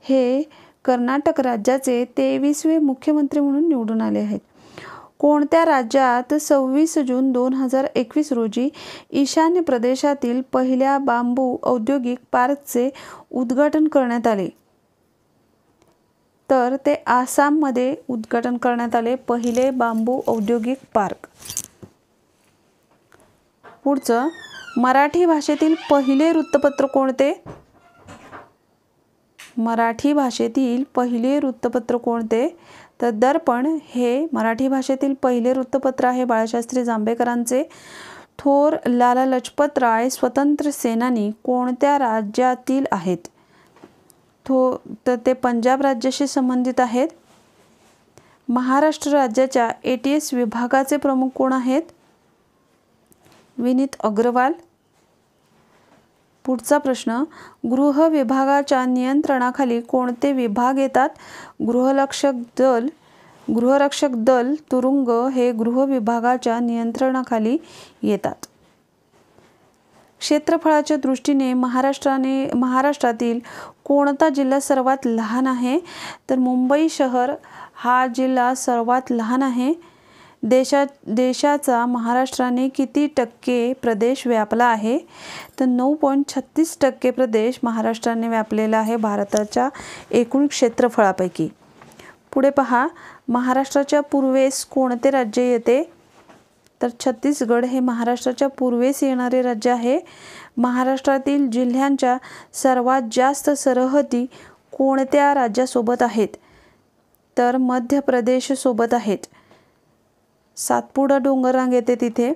हे कर्नाटक राज्याचे 23वे मुख्यमंत्री म्हणून निवडून आले आहेत. कोणत्या राज्यात 26 जून 2021 रोजी ईशान्य प्रदेशातील पहिल्या बांबू औद्योगिक पार्कचे उद्घाटन करण्यात आले? तर ते आसाममध्ये उद्घाटन करण्यात आले पहिले बांबू औद्योगिक पार्क. पुढचं. मराठी भाषेतील पहिले वृत्तपत्र कोणते? मराठी भाषेतील पहिले वृत्तपत्र कोणते? तर दर्पण हे मराठी भाषेतील पहिले वृत्तपत्र आहे बाळशास्त्री जांभेकरांचे. थोर लाला लजपत राय स्वतंत्र सेनानी कोणत्या राज्यातील आहेत? तर ते पंजाब राज्याशी संबंधित आहेत. महाराष्ट्र राज्याच्या ATS विभागाचे प्रमुख कोण आहेत? विनीत अग्रवाल. पुढचा प्रश्न. गृह विभागाच्या नियंत्रणाखाली कोणते विभाग येतात? गृहरक्षक दल तुरुंग हे गृह विभागाच्या नियंत्रणाखाली येतात. क्षेत्रफळाच्या दृष्टीने महाराष्ट्रातील कोणता जिल्हा सर्वात लहान आहे? तर मुंबई शहर हा जिल्हा सर्वात लहान आहे. देशाचा महाराष्ट्राने किती टक्के प्रदेश व्यापला आहे? तर 9.36% प्रदेश महाराष्ट्राने व्यापलेला आहे भारताच्या एकूण क्षेत्रफळापैकी. पुढे पहा. महाराष्ट्राच्या पूर्वेस कोणते राज्य येते? तर छत्तीसगड हे महाराष्ट्राच्या पूर्वेस येणारे राज्य आहे. महाराष्ट्रातील जिल्ह्यांच्या सर्वात जास्त सरहद्दी कोणत्या राज्यासोबत आहेत? तर मध्य प्रदेश सोबत आहेत. सातपुडा डोंगररांग येते तिथे.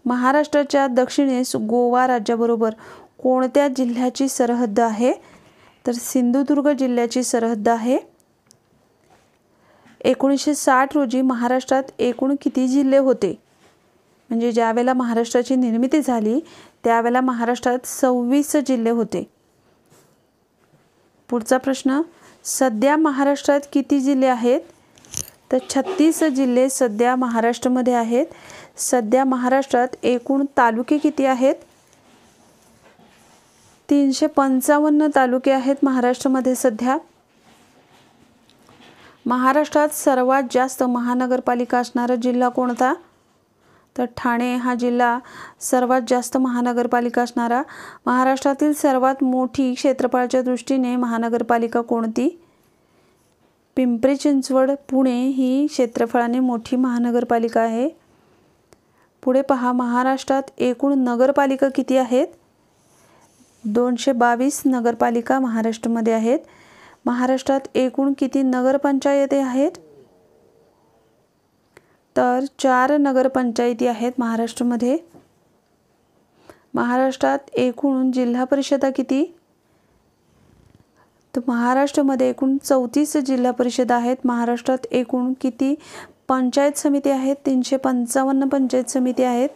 महाराष्ट्राच्या दक्षिणेस गोवा राज्याबरोबर कोणत्या जिल्ह्याची सरहद्द आहे? तर सिंधुदुर्ग जिल्ह्याची सरहद्द आहे. 1960 रोजी महाराष्ट्रात एकूण किती जिल्हे होते? म्हणजे ज्यावेळेला महाराष्ट्राची निर्मिती झाली त्यावेळेला महाराष्ट्रात 26 जिल्हे होते. पुढचा प्रश्न, सध्या महाराष्ट्रात किती जिल्हे आहेत? तर 36 जिल्हे सध्या महाराष्ट्रामध्ये आहेत. सध्या महाराष्ट्रात एकूण तालुके किती आहेत? 355 तालुके आहेत महाराष्ट्रामध्ये सध्या. महाराष्ट्रात सर्वात जास्त महानगरपालिका असणारा जिल्हा कोणता? तर ठाणे हा जिल्हा सर्वात जास्त महानगरपालिका असणारा. महाराष्ट्रातील सर्वात मोठी क्षेत्रफळाच्या दृष्टीने महानगरपालिका कोणती? पिंपरी चिंचवड पुणे ही क्षेत्रफळाने मोठी महानगरपालिका आहे. पुढे पहा, महाराष्ट्रात एकूण नगरपालिका किती आहेत? 222 नगरपालिका महाराष्ट्रामध्ये आहेत. महाराष्ट्रात एकूण किती नगरपंचायती आहेत? तर 4 नगरपंचायती आहेत महाराष्ट्रामध्ये. महाराष्ट्रात एकूण जिल्हा परिषदा किती? तर महाराष्ट्रामध्ये एकूण 34 जिल्हा परिषदा आहेत. महाराष्ट्रात एकूण किती पंचायत समिती आहेत? 355 पंचायत समिती आहेत.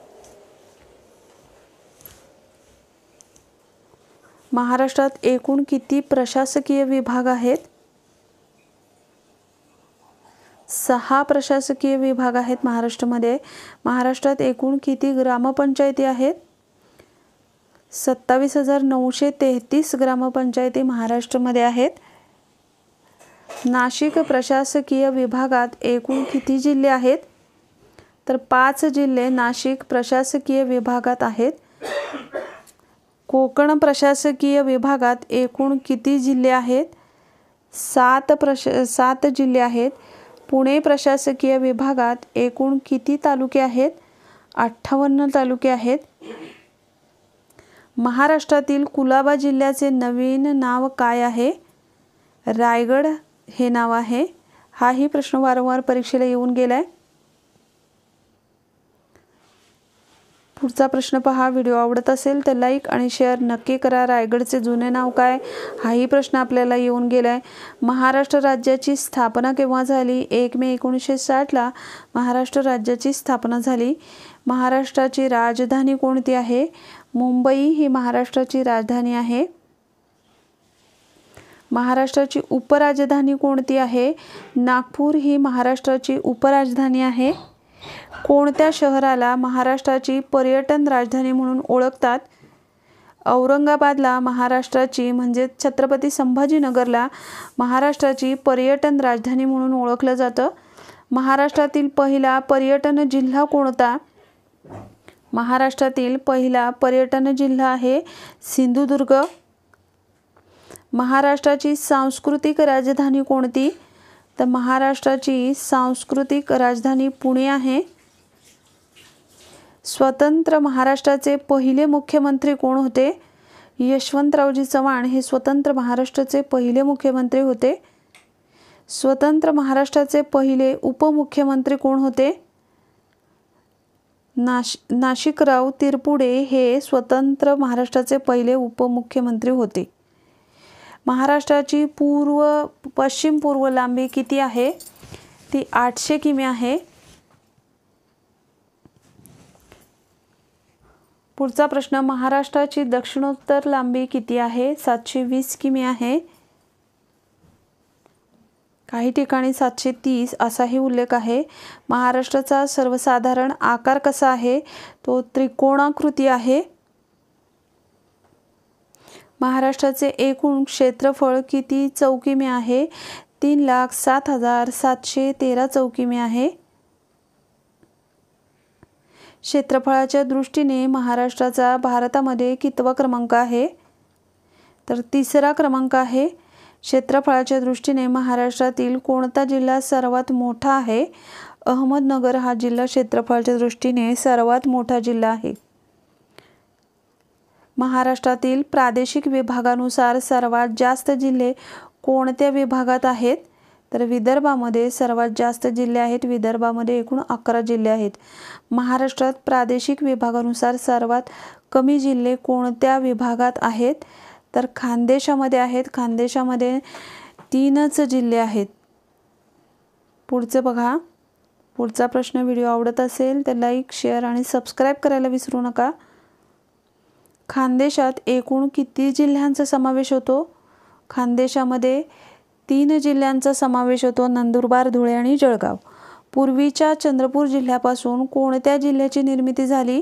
महाराष्ट्रात एकूण किती प्रशासकीय विभाग आहेत? 6 प्रशासकीय विभाग आहेत महाराष्ट्रामध्ये. महाराष्ट्रात एकूण किती ग्रामपंचायती आहेत? 27,933 ग्रामपंचायती महाराष्ट्रामध्ये आहेत. नाशिक प्रशासकीय विभागात एकूण किती जिल्हे आहेत? तर 5 जिल्हे नाशिक प्रशासकीय विभागात आहेत. कोकण प्रशासकीय विभागात एकूण किती जिल्हे आहेत? 7 जिल्हे आहेत. पुणे प्रशासकीय विभागात एकूण किती तालुके आहेत? 58 तालुके आहेत. महाराष्ट्रातील कुलाबा जिल्ह्याचे नवीन नाव काय आहे? रायगड हे नाव आहे. हाही प्रश्न वारंवार परीक्षेला येऊन गेलाय. पुढचा प्रश्न पहा. व्हिडिओ आवडत असेल तर लाईक आणि शेअर नक्की करा. रायगडचे जुने नाव काय? हाही प्रश्न आपल्याला येऊन गेलाय. महाराष्ट्र राज्याची स्थापना केव्हा झाली? 1 मे 1960ला महाराष्ट्र राज्याची स्थापना झाली. महाराष्ट्राची राजधानी कोणती आहे? मुंबई ही महाराष्ट्राची राजधानी आहे. महाराष्ट्राची उपराजधानी कोणती आहे? नागपूर ही महाराष्ट्राची उपराजधानी आहे. कोणत्या शहराला महाराष्ट्राची पर्यटन राजधानी म्हणून ओळखतात? औरंगाबादला महाराष्ट्राची म्हणजे छत्रपती संभाजीनगरला महाराष्ट्राची पर्यटन राजधानी म्हणून ओळखलं जातं. महाराष्ट्रातील पहिला पर्यटन जिल्हा कोणता? महाराष्ट्रातील पहिला पर्यटन जिल्हा आहे सिंधुदुर्ग. महाराष्ट्राची सांस्कृतिक राजधानी कोणती? तर महाराष्ट्राची सांस्कृतिक राजधानी पुणे आहे. स्वतंत्र महाराष्ट्राचे पहिले मुख्यमंत्री कोण होते? यशवंतरावजी चव्हाण हे स्वतंत्र महाराष्ट्राचे पहिले मुख्यमंत्री होते. स्वतंत्र महाराष्ट्राचे पहिले उपमुख्यमंत्री कोण होते? नाशिकराव तिरपुडे हे स्वतंत्र महाराष्ट्राचे पहिले उपमुख्यमंत्री होते. महाराष्ट्राची पश्चिम पूर्व लांबी किती आहे? ती 800 किमी आहे. पुढचा प्रश्न, महाराष्ट्राची दक्षिणोत्तर लांबी किती आहे? 720 किमी आहे. काही ठिकाणी 730 असाही उल्लेख आहे. महाराष्ट्राचा सर्वसाधारण आकार कसा आहे? तो त्रिकोणाकृती आहे. महाराष्ट्राचे एकूण क्षेत्रफळ किती चौकिमी आहे? 3,07,713 चौकिमी आहे. क्षेत्रफळाच्या दृष्टीने महाराष्ट्राचा भारतामध्ये कितवा क्रमांक आहे? तर 3रा क्रमांक आहे. क्षेत्रफळाच्या दृष्टीने महाराष्ट्रातील कोणता जिल्हा सर्वात मोठा आहे? अहमदनगर हा जिल्हा क्षेत्रफळाच्या दृष्टीने सर्वात मोठा जिल्हा आहे. महाराष्ट्रातील प्रादेशिक विभागानुसार सर्वात जास्त जिल्हे कोणत्या विभागात आहेत? तर विदर्भामध्ये सर्वात जास्त जिल्हे आहेत. विदर्भामध्ये एकूण 11 जिल्हे आहेत. महाराष्ट्रात प्रादेशिक विभागानुसार सर्वात कमी जिल्हे कोणत्या विभागात आहेत? तर खानदेशामध्ये आहेत. खानदेशामध्ये 3च जिल्हे आहेत. पुढचं बघा. पुढचा प्रश्न. व्हिडिओ आवडत असेल तर लाईक, शेअर आणि सबस्क्राईब करायला विसरू नका. खानदेशात एकूण किती जिल्ह्यांचा समावेश होतो? खानदेशामध्ये 3 जिल्ह्यांचा समावेश होतो. नंदुरबार, धुळे आणि जळगाव. पूर्वीच्या चंद्रपूर जिल्ह्यापासून कोणत्या जिल्ह्याची निर्मिती झाली?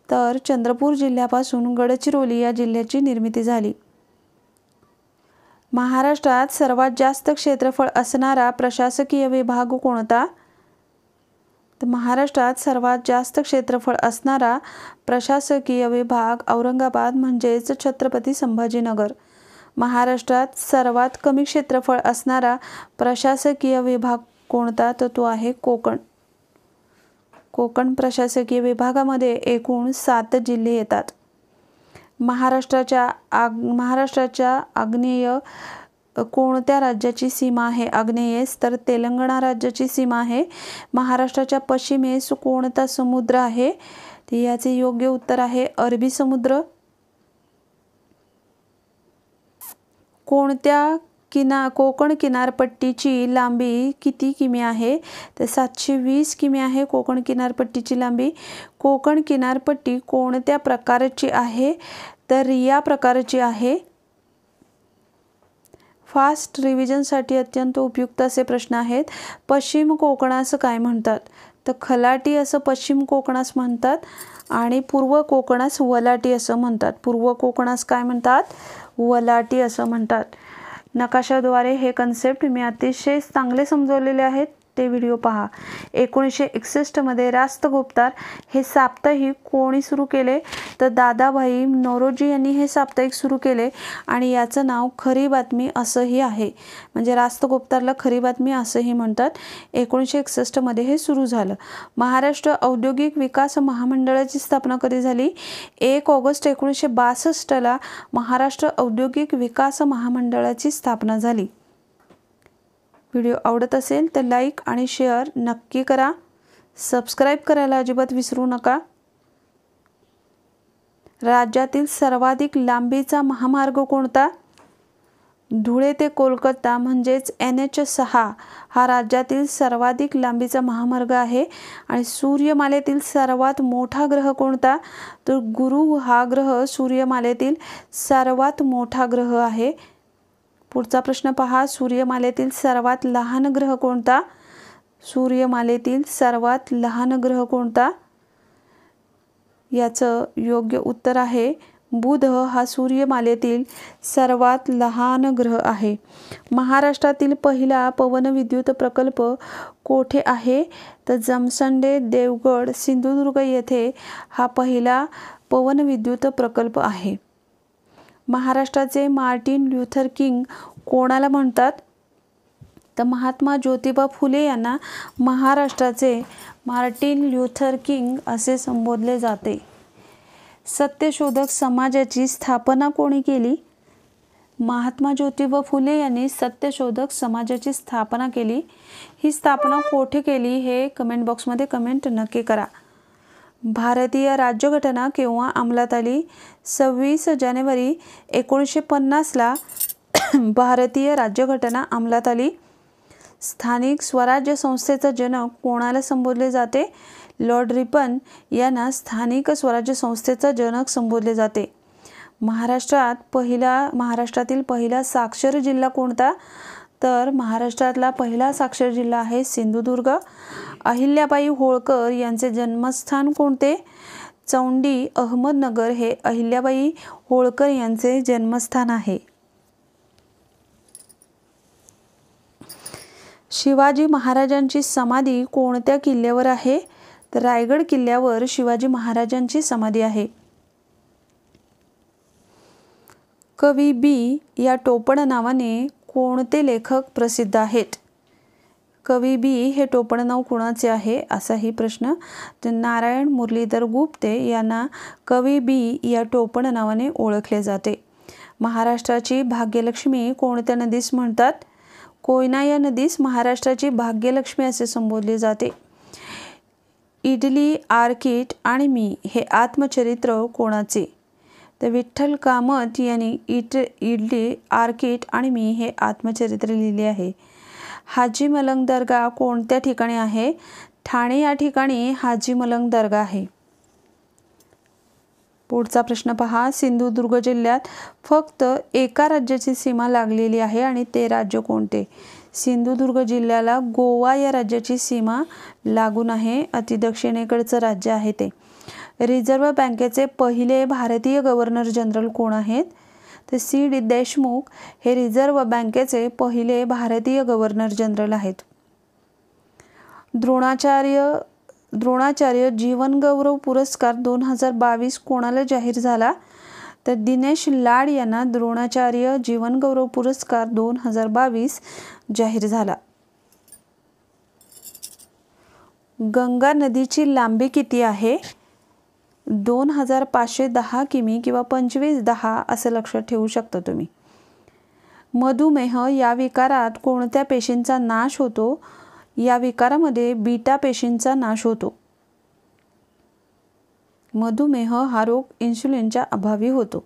तर चंद्रपूर जिल्ह्यापासून गडचिरोली या जिल्ह्याची निर्मिती झाली. महाराष्ट्रात सर्वात जास्त क्षेत्रफळ असणारा प्रशासकीय विभाग कोणता? तर महाराष्ट्रात सर्वात जास्त क्षेत्रफळ असणारा प्रशासकीय विभाग औरंगाबाद म्हणजेच छत्रपती संभाजीनगर. महाराष्ट्रात सर्वात कमी क्षेत्रफळ असणारा प्रशासकीय विभाग कोणता? तर तो आहे कोकण. कोकण प्रशासकीय विभागामध्ये एकूण 7 जिल्हे येतात. महाराष्ट्राच्या आग्नेय कोणत्या राज्याची सीमा आहे? आग्नेयेस तर तेलंगणा राज्याची सीमा आहे. महाराष्ट्राच्या पश्चिमेस कोणता समुद्र आहे? तर याचे योग्य उत्तर आहे अरबी समुद्र. कोकण किनारपट्टीची लांबी किती किमी आहे? तर 720 किमी आहे कोकण किनारपट्टीची लांबी. कोकण किनारपट्टी कोणत्या प्रकारची आहे? तर या प्रकारची आहे. फास्ट रिव्हिजनसाठी अत्यंत उपयुक्त असे प्रश्न आहेत. पश्चिम कोकणास काय म्हणतात? तर खलाटी असं पश्चिम कोकणास म्हणतात आणि पूर्व कोकणास वलाटी असं म्हणतात. पूर्व कोकणास काय म्हणतात? वलाटी असं म्हणतात. नकाशाद्वारे हे कन्सेप्ट मी अतिशय चांगले समजवलेले आहेत. ते व्हिडिओ पहा. 1961 मध्ये राष्ट्रगुप्तार हे साप्ताहिक कोणी सुरू केले? तर दादाभाई नौरोजी यांनी हे साप्ताहिक सुरू केले आणि याचं नाव खरी बातमी असंही आहे. म्हणजे राष्ट्रगुप्तारला खरी बातमी असंही म्हणतात. 1961 मध्ये हे सुरू झालं. महाराष्ट्र औद्योगिक विकास महामंडळाची स्थापना कधी झाली? 1 ऑगस्ट 1962 महाराष्ट्र औद्योगिक विकास महामंडळाची स्थापना झाली. व्हिडिओ आवडत असेल तर लाईक आणि शेअर नक्की करा. सबस्क्राईब करायला अजिबात विसरू नका. राज्यातील सर्वाधिक लांबीचा महामार्ग कोणता? धुळे ते कोलकाता म्हणजेच NH6 हा राज्यातील सर्वाधिक लांबीचा महामार्ग आहे. आणि सूर्यमालेतील सर्वात मोठा ग्रह कोणता? तर गुरु हा ग्रह सूर्यमालेतील सर्वात मोठा ग्रह आहे. पुढचा प्रश्न पहा. सूर्यमालेतील सर्वात लहान ग्रह कोणता? सूर्यमालेतील सर्वात लहान ग्रह कोणता? याचं योग्य उत्तर आहे बुध हा सूर्यमालेतील सर्वात लहान ग्रह आहे. महाराष्ट्रातील पहिला पवनविद्युत प्रकल्प कोठे आहे? तर जमसंडे, देवगड, सिंधुदुर्ग येथे हा पहिला पवनविद्युत प्रकल्प आहे. महाराष्ट्राचे मार्टिन ल्यूथर किंग कोणाला म्हणतात? तर महात्मा ज्योतिबा फुले यांना महाराष्ट्राचे मार्टिन ल्यूथर किंग असे संबोधले जाते. सत्यशोधक समाजाची स्थापना कोणी केली? महात्मा ज्योतिबा फुले यांनी सत्यशोधक समाजाची स्थापना केली. ही स्थापना कोठे केली हे कमेंट बॉक्समध्ये कमेंट नक्की करा. भारतीय राज्यघटना केव्हा अंमलात आली? 26 जानेवारी 1950 भारतीय राज्यघटना अंमलात आली. स्थानिक स्वराज्य संस्थेचा जनक कोणाला संबोधले जाते? लॉर्ड रिपन यांना स्थानिक स्वराज्य संस्थेचा जनक संबोधले जाते. महाराष्ट्रातील पहिला साक्षर जिल्हा कोणता? तर महाराष्ट्रातला पहिला साक्षर जिल्हा आहे सिंधुदुर्ग. अहिल्याबाई होळकर यांचे जन्मस्थान कोणते? चौंडी, अहमदनगर हे अहिल्याबाई होळकर यांचे जन्मस्थान आहे. शिवाजी महाराजांची समाधी कोणत्या किल्ल्यावर आहे? तर रायगड किल्ल्यावर शिवाजी महाराजांची समाधी आहे. कवी बी या टोपण नावाने कोणते लेखक प्रसिद्ध आहेत? कवी बी हे टोपणनाव कुणाचे आहे असाही प्रश्न. तर नारायण मुरलीधर गुप्ते यांना कवी बी या टोपणनावाने ओळखले जाते. महाराष्ट्राची भाग्यलक्ष्मी कोणत्या नदीस म्हणतात? कोयना या नदीस महाराष्ट्राची भाग्यलक्ष्मी असे संबोधले जाते. इडली, आर्किट आणि मी हे आत्मचरित्र कोणाचे? तर विठ्ठल कामत यांनी इडली, आर्किट आणि मी हे आत्मचरित्र लिहिले आहे. हाजी मलंग दर्गा कोणत्या ठिकाणी आहे? ठाणे या ठिकाणी हाजी मलंग दर्गा आहे. पुढचा प्रश्न पहा. सिंधुदुर्ग जिल्ह्यात फक्त एका राज्याची सीमा लागलेली आहे आणि ते राज्य कोणते? सिंधुदुर्ग जिल्ह्याला गोवा या राज्याची सीमा लागून आहे. अति दक्षिणेकडचं राज्य आहे ते. रिझर्व्ह बँकेचे पहिले भारतीय गव्हर्नर जनरल कोण आहेत? तर सी डी देशमुख हे रिझर्व्ह बँकेचे पहिले भारतीय गव्हर्नर जनरल आहेत. द्रोणाचार्य जीवनगौरव पुरस्कार 2022 कोणाला जाहीर झाला? तर दिनेश लाड यांना द्रोणाचार्य जीवनगौरव पुरस्कार 2022 जाहीर झाला. गंगा नदीची लांबी किती आहे? 2510 किमी किंवा 2510 असं लक्षात ठेवू शकता तुम्ही. मधुमेह या विकारात कोणत्या पेशींचा नाश होतो? या विकारामध्ये बीटा पेशींचा नाश होतो. मधुमेह हा रोग इन्सुलिनच्या अभावी होतो.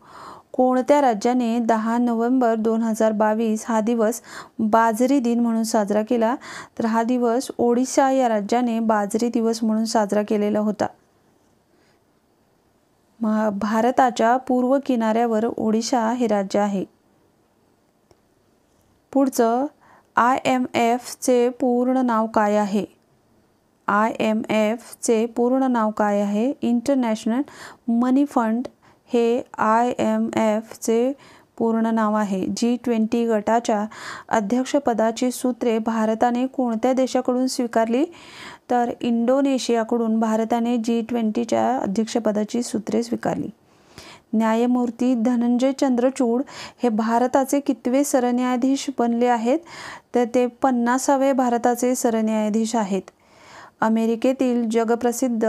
कोणत्या राज्याने 10 नोव्हेंबर 2022 हा दिवस बाजरी दिन म्हणून साजरा केला? तर हा दिवस ओडिशा या राज्याने बाजरी दिवस म्हणून साजरा केलेला होता. भारताच्या पूर्व किनाऱ्यावर ओडिशा हे राज्य आहे. पुढचं IMF चे पूर्ण नाव काय आहे? IMF चे पूर्ण नाव काय आहे? इंटरनॅशनल मनी फंड हे IMF चे पूर्ण नाव आहे. G20 गटाच्या अध्यक्षपदाची सूत्रे भारताने कोणत्या देशाकडून स्वीकारली? तर इंडोनेशियाकडून भारताने G20च्या अध्यक्षपदाची सूत्रे स्वीकारली. न्यायमूर्ती धनंजय चंद्रचूड हे भारताचे कितवे सरन्यायाधीश बनले आहेत? तर ते 50वे भारताचे सरन्यायाधीश आहेत. अमेरिकेतील जगप्रसिद्ध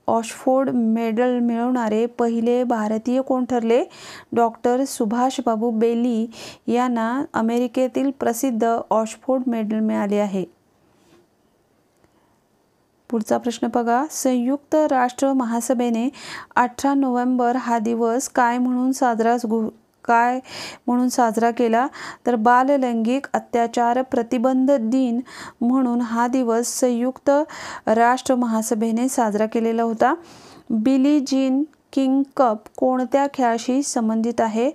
ऑक्सफोर्ड मेडल मिळवणारे पहिले भारतीय कोण ठरले? डॉक्टर सुभाषबाबू बेली यांना अमेरिकेतील प्रसिद्ध ऑक्सफोर्ड मेडल मिळाले आहे. पुढचा प्रश्न बघा. संयुक्त राष्ट्र महासभेने 18 नोव्हेंबर हा दिवस काय म्हणून साजरा केला? तर बाललैंगिक अत्याचार प्रतिबंध दिन म्हणून हा दिवस संयुक्त राष्ट्र महासभेने साजरा केलेला होता. बिली जीन किंग कप कोणत्या खेळाशी संबंधित आहे?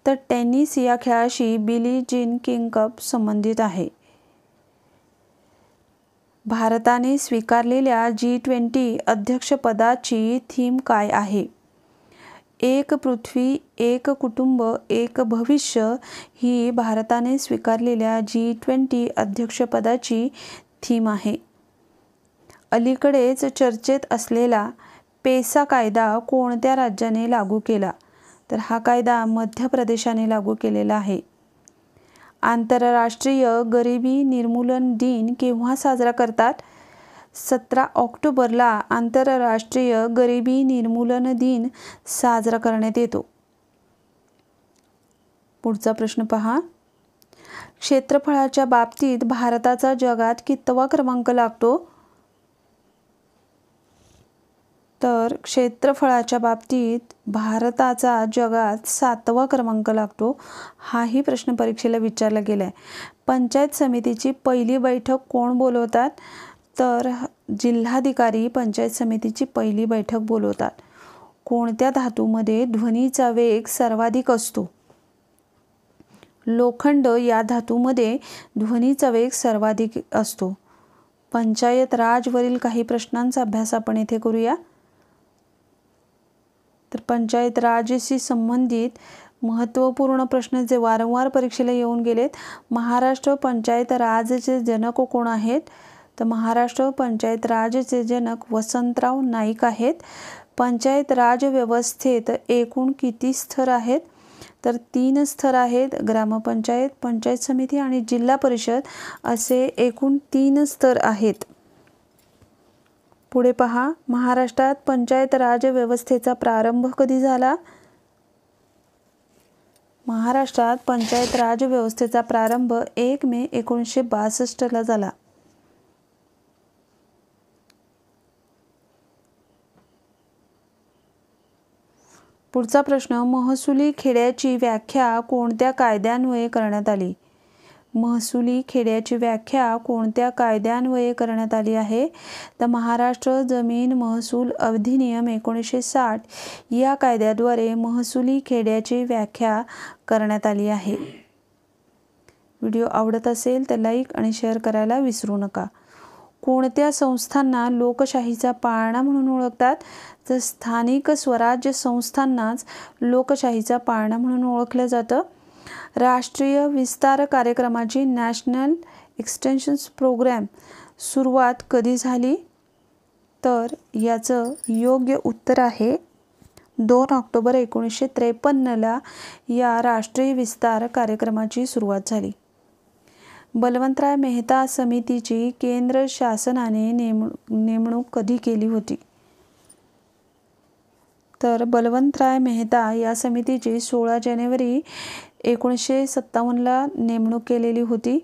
तर टेनिस या खेळाशी बिली जीन किंग कप संबंधित आहे. भारताने स्वीकारलेल्या G20 अध्यक्षपदाची थीम काय आहे? एक पृथ्वी, एक कुटुंब, एक भविष्य ही भारताने स्वीकारलेल्या G20 अध्यक्षपदाची थीम आहे. अलीकडेच चर्चेत असलेला पेसा कायदा कोणत्या राज्याने लागू केला? तर हा कायदा मध्य प्रदेशाने लागू केलेला आहे. आंतरराष्ट्रीय गरिबी निर्मूलन दिन केव्हा साजरा करतात? 17 ऑक्टोबरला आंतरराष्ट्रीय गरिबी निर्मूलन दिन साजरा करण्यात येतो. पुढचा प्रश्न पहा. क्षेत्रफळाच्या बाबतीत भारताचा जगात कितवा क्रमांक लागतो? तर क्षेत्रफळाच्या बाबतीत भारताचा जगात 7वा क्रमांक लागतो. हाही प्रश्न परीक्षेला विचारला गेला आहे. पंचायत समितीची पहिली बैठक कोण बोलवतात? तर जिल्हाधिकारी पंचायत समितीची पहिली बैठक बोलवतात. कोणत्या धातूमध्ये ध्वनीचा वेग सर्वाधिक असतो? लोखंड या धातूमध्ये ध्वनीचा वेग सर्वाधिक असतो. पंचायत राजवरील काही प्रश्नांचा अभ्यास आपण इथे करूया. तर पंचायत राजशी संबंधित महत्त्वपूर्ण प्रश्न जे वारंवार परीक्षेला येऊन गेलेत. महाराष्ट्र पंचायत राजचे जनक कोण आहेत? तर महाराष्ट्र पंचायत राजचे जनक वसंतराव नाईक आहेत. पंचायत राज व्यवस्थेत एकूण किती स्तर आहेत? तर 3 स्तर आहेत, ग्रामपंचायत, पंचायत समिती आणि जिल्हा परिषद असे एकूण 3 स्तर आहेत. पुढे पहा, महाराष्ट्रात पंचायत राज व्यवस्थेचा प्रारंभ कधी झाला? महाराष्ट्रात पंचायत राज व्यवस्थेचा प्रारंभ 1 मे 1962 झाला. पुढचा प्रश्न, महसुली खेड्याची व्याख्या कोणत्या कायद्यान्वये करण्यात आली? महसुली खेड्याची व्याख्या कोणत्या कायद्यान्वये करण्यात आली आहे? तर महाराष्ट्र जमीन महसूल अधिनियम 1960 या कायद्याद्वारे महसुली खेड्याची व्याख्या करण्यात आली आहे. व्हिडिओ आवडत असेल तर लाईक आणि शेअर करायला विसरू नका. कोणत्या संस्थांना लोकशाहीचा पाळणा म्हणून ओळखतात? तर स्थानिक स्वराज्य संस्थांनाच लोकशाहीचा पाळणा म्हणून ओळखलं जातं. राष्ट्रीय विस्तार कार्यक्रमाची नॅशनल एक्सटेन्शन प्रोग्रॅम सुरुवात कधी झाली? तर याचं योग्य उत्तर आहे 2 ऑक्टोबर 1953 या राष्ट्रीय विस्तार कार्यक्रमाची सुरुवात झाली. बलवंतराय मेहता समितीची केंद्र शासनाने नेमणूक कधी केली होती? तर बलवंतराय मेहता या समितीची 16 जानेवारी 1957 नेमणूक केलेली होती.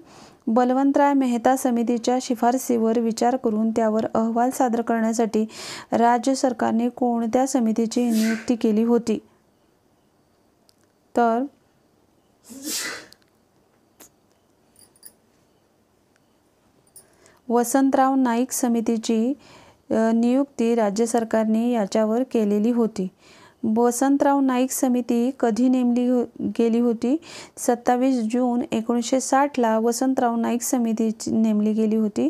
बलवंतराय मेहता समितीच्या शिफारसीवर विचार करून त्यावर अहवाल सादर करण्यासाठी राज्य सरकारने कोणत्या समितीची नियुक्ती केली होती? तर वसंतराव नाईक समितीची नियुक्ती राज्य सरकारने याच्यावर केलेली होती. वसंतराव नाईक समिती कधी नेमली गेली होती? 27 जून 1960 वसंतराव नाईक समिती नेमली गेली होती.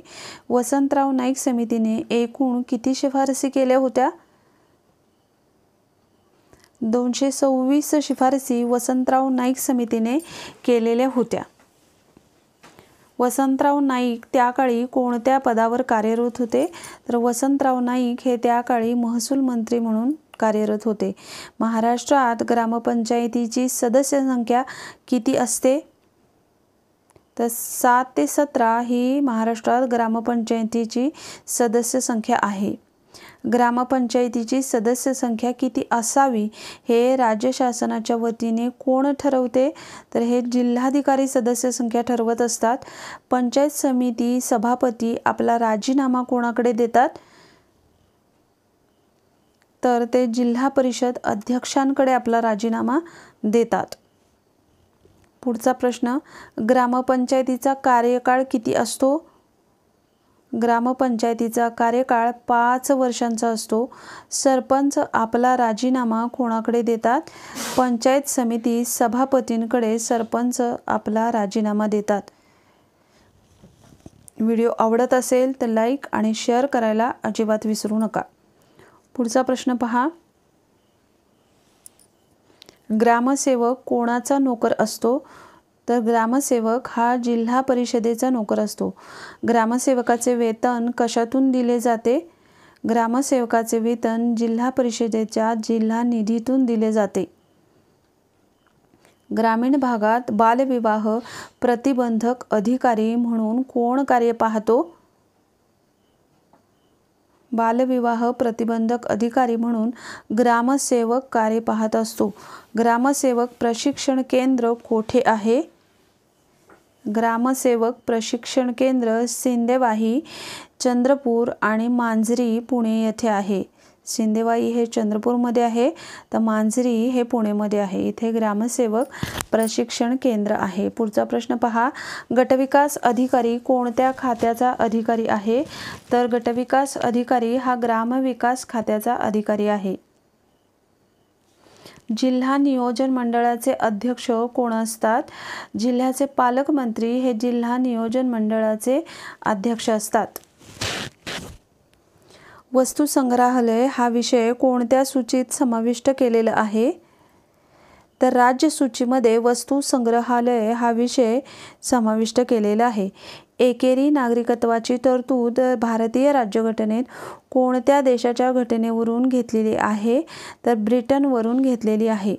वसंतराव नाईक समितीने एकूण किती शिफारसी केल्या होत्या? 226 शिफारसी वसंतराव नाईक समितीने केलेल्या होत्या. वसंतराव नाईक त्याकाळी कोणत्या पदावर कार्यरत होते? तर वसंतराव नाईक हे त्याकाळी महसूल मंत्री म्हणून कार्यरत होते. महाराष्ट्रात ग्रामपंचायतीची सदस्य संख्या किती असते? तर 7 ते 17 ही महाराष्ट्रात ग्रामपंचायतीची सदस्य संख्या आहे. ग्रामपंचायतीची सदस्य संख्या किती असावी हे राज्य शासनाच्या वतीने कोण ठरवते? तर हे जिल्हाधिकारी सदस्य संख्या ठरवत असतात. पंचायत समिती सभापती आपला राजीनामा कोणाकडे देतात? तर ते जिल्हा परिषद अध्यक्षांकडे आपला राजीनामा देतात. पुढचा प्रश्न, ग्रामपंचायतीचा कार्यकाळ किती असतो? ग्रामपंचायतीचा कार्यकाळ 5 वर्षांचा असतो. सरपंच आपला राजीनामा कोणाकडे देतात? पंचायत समिती सभापतींकडे सरपंच आपला राजीनामा देतात. व्हिडिओ आवडत असेल तर लाईक आणि शेअर करायला अजिबात विसरू नका. पुढचा प्रश्न पहा, ग्रामसेवक कोणाचा नोकर असतो? तर ग्रामसेवक हा जिल्हा परिषदेचा नोकर असतो. ग्रामसेवकाचे वेतन कशातून दिले जाते? ग्रामसेवकाचे वेतन जिल्हा परिषदेच्या जिल्हा निधीतून दिले जाते. ग्रामीण भागात बालविवाह प्रतिबंधक अधिकारी म्हणून कोण कार्य पाहतो? बालविवाह प्रतिबंधक अधिकारी म्हणून ग्रामसेवक कार्य पाहत असतो. ग्रामसेवक प्रशिक्षण केंद्र कोठे आहे? ग्रामसेवक प्रशिक्षण केंद्र सिंदेवाही, चंद्रपूर आणि मांजरी पुणे येथे आहे. सिंदेवाही हे चंद्रपूरमध्ये आहे, तर मांजरी हे पुणेमध्ये आहे. इथे ग्रामसेवक प्रशिक्षण केंद्र आहे. पुढचा प्रश्न पहा, गटविकास अधिकारी कोणत्या खात्याचा अधिकारी आहे? तर गटविकास अधिकारी हा ग्रामविकास खात्याचा अधिकारी आहे. जिल्हा नियोजन मंडळाचे अध्यक्ष कोण असतात? जिल्ह्याचे पालकमंत्री हे जिल्हा नियोजन मंडळाचे अध्यक्ष असतात. वस्तू संग्रहालय हा विषय कोणत्या सूचीत समाविष्ट केलेला आहे? तर राज्य सूचीमध्ये वस्तू संग्रहालय हा विषय समाविष्ट केलेला आहे. एकेरी नागरिकत्वाची तरतूद भारतीय राज्यघटनेत कोणत्या देशाच्या घटनेवरून घेतलेली आहे? तर ब्रिटनवरून घेतलेली आहे.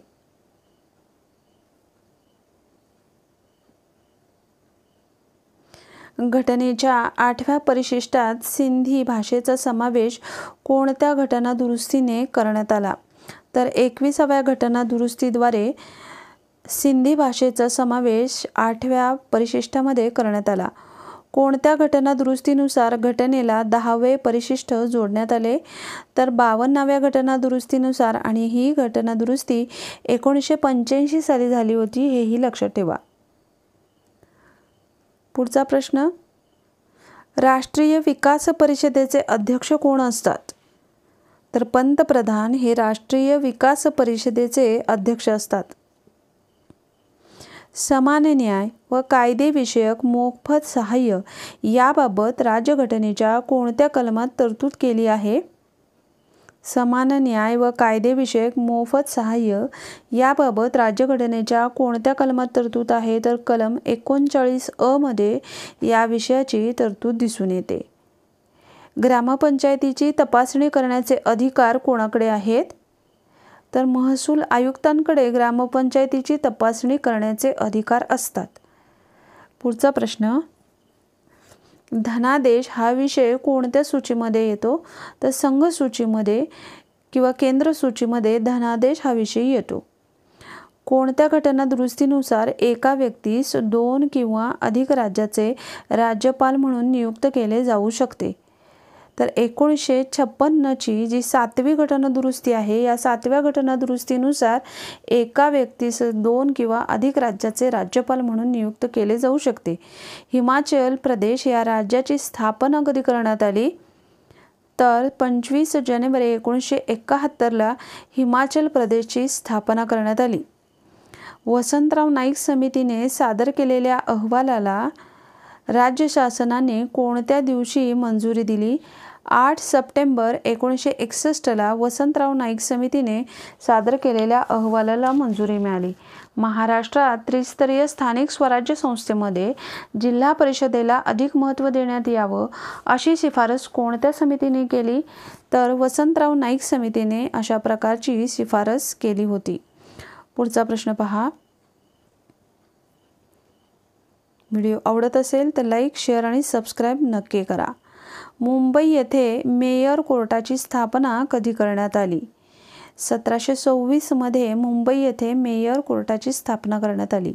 घटनेच्या 8व्या परिशिष्टात सिंधी भाषेचा समावेश कोणत्या घटना दुरुस्तीने करण्यात आला? तर 21व्या घटना दुरुस्तीद्वारे सिंधी भाषेचा समावेश 8व्या परिशिष्टामध्ये करण्यात आला. कोणत्या घटना दुरुस्तीनुसार घटनेला 10वे परिशिष्ट जोडण्यात आले? तर 52व्या घटना दुरुस्तीनुसार, आणि ही घटना दुरुस्ती 1985 साली झाली होती, हेही लक्षात ठेवा. पुढचा प्रश्न, राष्ट्रीय विकास परिषदेचे अध्यक्ष कोण असतात? तर पंतप्रधान हे राष्ट्रीय विकास परिषदेचे अध्यक्ष असतात. समान न्याय व कायदेविषयक मोफत सहाय्य याबाबत राज्यघटनेच्या कोणत्या कलमात तरतूद केली आहे? समान न्याय व कायदेविषयक मोफत सहाय्य याबाबत राज्यघटनेच्या कोणत्या कलमात तरतूद आहे? तर कलम 39 मध्ये या विषयाची तरतूद दिसून येते. ग्रामपंचायतीची तपासणी करण्याचे अधिकार कोणाकडे आहेत? तर महसूल आयुक्तांकडे ग्रामपंचायतीची तपासणी करण्याचे अधिकार असतात. पुढचा प्रश्न, धनादेश हा विषय कोणत्या सूचीमध्ये येतो? तर संघ सूचीमध्ये किंवा केंद्र सूचीमध्ये धनादेश हा विषय येतो. कोणत्या घटना दुरुस्तीनुसार एका व्यक्तीस 2 किंवा अधिक राज्याचे राज्यपाल म्हणून नियुक्त केले जाऊ शकते? तर 1956ची जी 7वी घटना दुरुस्ती आहे, या 7व्या घटना दुरुस्तीनुसार एका व्यक्तीस 2 किंवा अधिक राज्याचे राज्यपाल म्हणून नियुक्त केले जाऊ शकते. हिमाचल प्रदेश या राज्याची स्थापना कधी करण्यात आली? तर 25 जानेवारी 1971ला हिमाचल प्रदेशची स्थापना करण्यात आली. वसंतराव नाईक समितीने सादर केलेल्या अहवालाला राज्य शासनाने कोणत्या दिवशी मंजुरी दिली? 8 सप्टेंबर 1961ला वसंतराव नाईक समितीने सादर केलेल्या अहवालाला मंजुरी मिळाली. महाराष्ट्रात त्रिस्तरीय स्थानिक स्वराज्य संस्थेमध्ये जिल्हा परिषदेला अधिक महत्त्व देण्यात यावं अशी शिफारस कोणत्या समितीने केली? तर वसंतराव नाईक समितीने अशा प्रकारची शिफारस केली होती. पुढचा प्रश्न पहा. व्हिडिओ आवडत असेल तर लाईक, शेअर आणि सबस्क्राईब नक्की करा. मुंबई येथे मेयर कोर्टाची स्थापना कधी करण्यात आली? 1726 मध्ये मुंबई येथे मेयर कोर्टाची स्थापना करण्यात आली.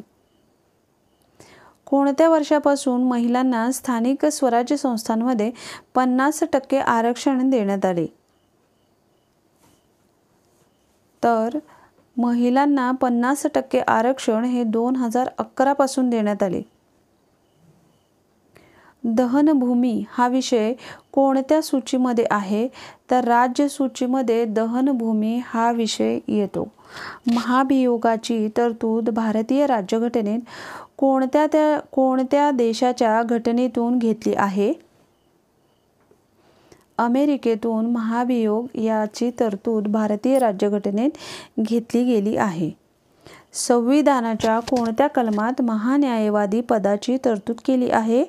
कोणत्या वर्षापासून महिलांना स्थानिक स्वराज्य संस्थांमध्ये 50% आरक्षण देण्यात आले? तर महिलांना 50% आरक्षण हे 2011 पासून देण्यात आले. दहनभूमी हा विषय कोणत्या सूचीमध्ये आहे? तर राज्य सूचीमध्ये दहनभूमी हा विषय येतो. महाभियोगाची तरतूद भारतीय राज्यघटनेत कोणत्या देशाच्या घटनेतून घेतली आहे? अमेरिकेतून महाभियोग याची तरतूद भारतीय राज्यघटनेत घेतली गेली आहे. संविधानाच्या कोणत्या कलमात महान्यायवादी पदाची तरतूद केली आहे?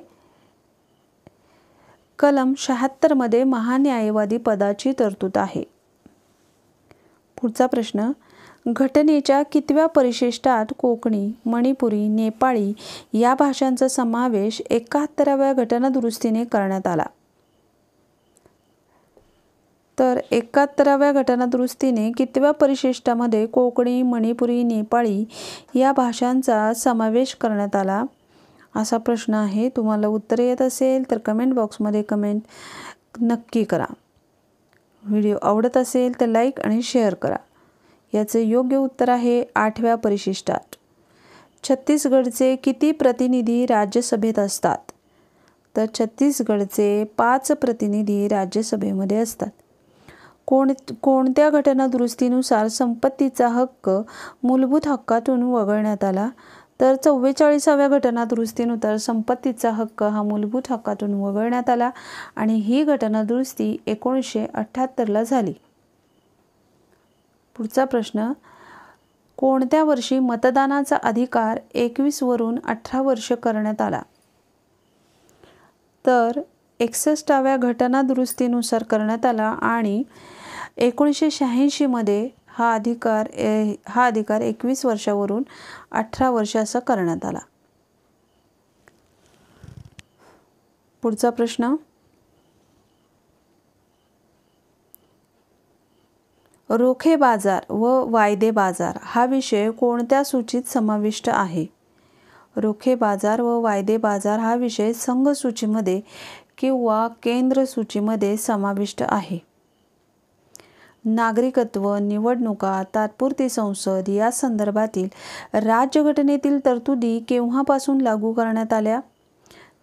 कलम 76 मध्ये महान्यायवादी पदाची तरतूद आहे. पुढचा प्रश्न, घटनेच्या कितव्या परिशिष्टात कोकणी, मणिपुरी, नेपाळी या भाषांचा समावेश 71व्या घटना दुरुस्तीने करण्यात आला? तर 71व्या घटना दुरुस्तीने कितव्या परिशिष्टामध्ये कोकणी, मणिपुरी, नेपाळी या भाषांचा समावेश करण्यात आला? असा प्रश्न आहे. तुम्हाला उत्तर येत असेल तर कमेंट बॉक्समध्ये कमेंट नक्की करा. व्हिडिओ आवडत असेल तर लाईक आणि शेअर करा. याचे योग्य उत्तर आहे 8व्या परिशिष्टात. छत्तीसगडचे किती प्रतिनिधी राज्यसभेत असतात? तर छत्तीसगडचे 5 प्रतिनिधी राज्यसभेमध्ये असतात. कोणत्या घटना दुरुस्तीनुसार संपत्तीचा हक्क मूलभूत हक्कातून वगळण्यात आला? तर 44व्या घटना दुरुस्तीनुसार संपत्तीचा हक्क हा मूलभूत हक्कातून वगळण्यात आला आणि ही घटना दुरुस्ती 1978ला झाली. पुढचा प्रश्न, कोणत्या वर्षी मतदानाचा अधिकार 21 वरून 18 वर्ष करण्यात आला? तर 61व्या घटना दुरुस्तीनुसार करण्यात आला आणि 1986 मध्ये हा अधिकार 21 वर्षावरून 18 वर्ष असा करण्यात आला. पुढचा प्रश्न, रोखे बाजार व वायदे बाजार हा विषय कोणत्या सूचीत समाविष्ट आहे? रोखे बाजार व वायदे बाजार हा विषय संघ सूचीमध्ये किंवा केंद्र सूचीमध्ये समाविष्ट आहे. नागरिकत्व, निवडणुका, तात्पुरती संसद या संदर्भातील राज्यघटनेतील तरतुदी केव्हापासून लागू करण्यात आल्या?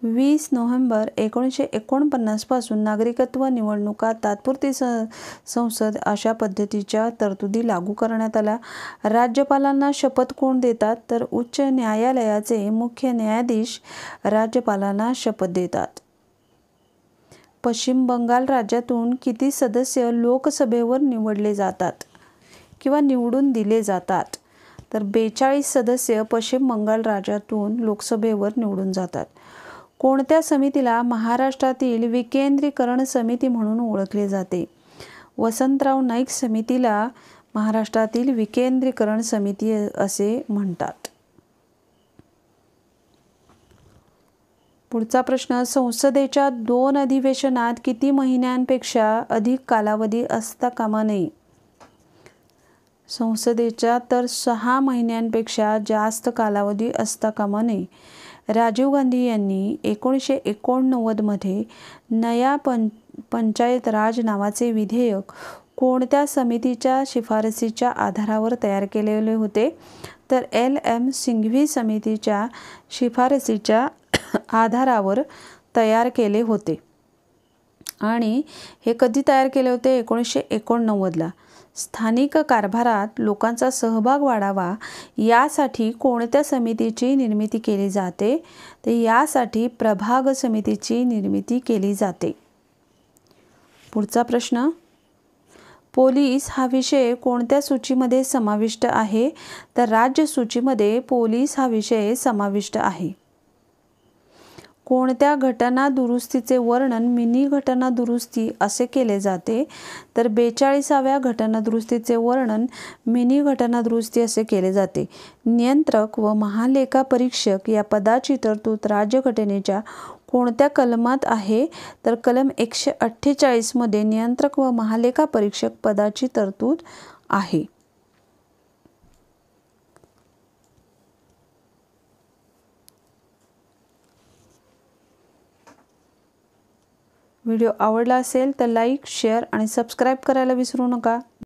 20 नोव्हेंबर 1949 पासून नागरिकत्व, निवडणुका, तात्पुरती संसद अशा पद्धतीच्या तरतुदी लागू करण्यात आल्या. राज्यपालांना शपथ कोण देतात? तर उच्च न्यायालयाचे मुख्य न्यायाधीश राज्यपालांना शपथ देतात. पश्चिम बंगाल राज्यातून किती सदस्य लोकसभेवर निवडले जातात किंवा निवडून दिले जातात? तर 42 सदस्य पश्चिम बंगाल राज्यातून लोकसभेवर निवडून जातात. कोणत्या समितीला महाराष्ट्रातील विकेंद्रीकरण समिती म्हणून ओळखले जाते? वसंतराव नाईक समितीला महाराष्ट्रातील विकेंद्रीकरण समिती असे म्हणतात. पुढचा प्रश्न, संसदेच्या 2 अधिवेशनात किती महिन्यांपेक्षा अधिक कालावधी असता कामा नये? संसदेच्या तर 6 महिन्यांपेक्षा जास्त कालावधी असता कामा नये. राजीव गांधी यांनी 1989 मध्ये नया पंचायत राज नावाचे विधेयक कोणत्या समितीच्या शिफारसीच्या आधारावर तयार केलेले होते? तर LM सिंघवी समितीच्या शिफारसीच्या आधारावर तयार केले होते. आणि हे कधी तयार केले होते? 1989ला. स्थानिक कारभारात लोकांचा सहभाग वाढावा यासाठी कोणत्या समितीची निर्मिती केली जाते? तर यासाठी प्रभाग समितीची निर्मिती केली जाते. पुढचा प्रश्न, पोलीस हा विषय कोणत्या सूचीमध्ये समाविष्ट आहे? तर राज्य सूचीमध्ये पोलीस हा विषय समाविष्ट आहे. कोणत्या घटना दुरुस्तीचे वर्णन मिनी घटना दुरुस्ती असे केले जाते? तर 42व्या घटना दुरुस्तीचे वर्णन मिनी घटना दुरुस्ती असे केले जाते. नियंत्रक व महालेखा परीक्षक या पदाची तरतूद राज्यघटनेच्या कोणत्या कलमात आहे? तर कलम 148 मध्ये नियंत्रक व महालेखा परीक्षक पदाची तरतूद आहे. व्हिडिओ आवडला असेल तर लाईक, शेअर आणि सबस्क्राईब करायला विसरू नका.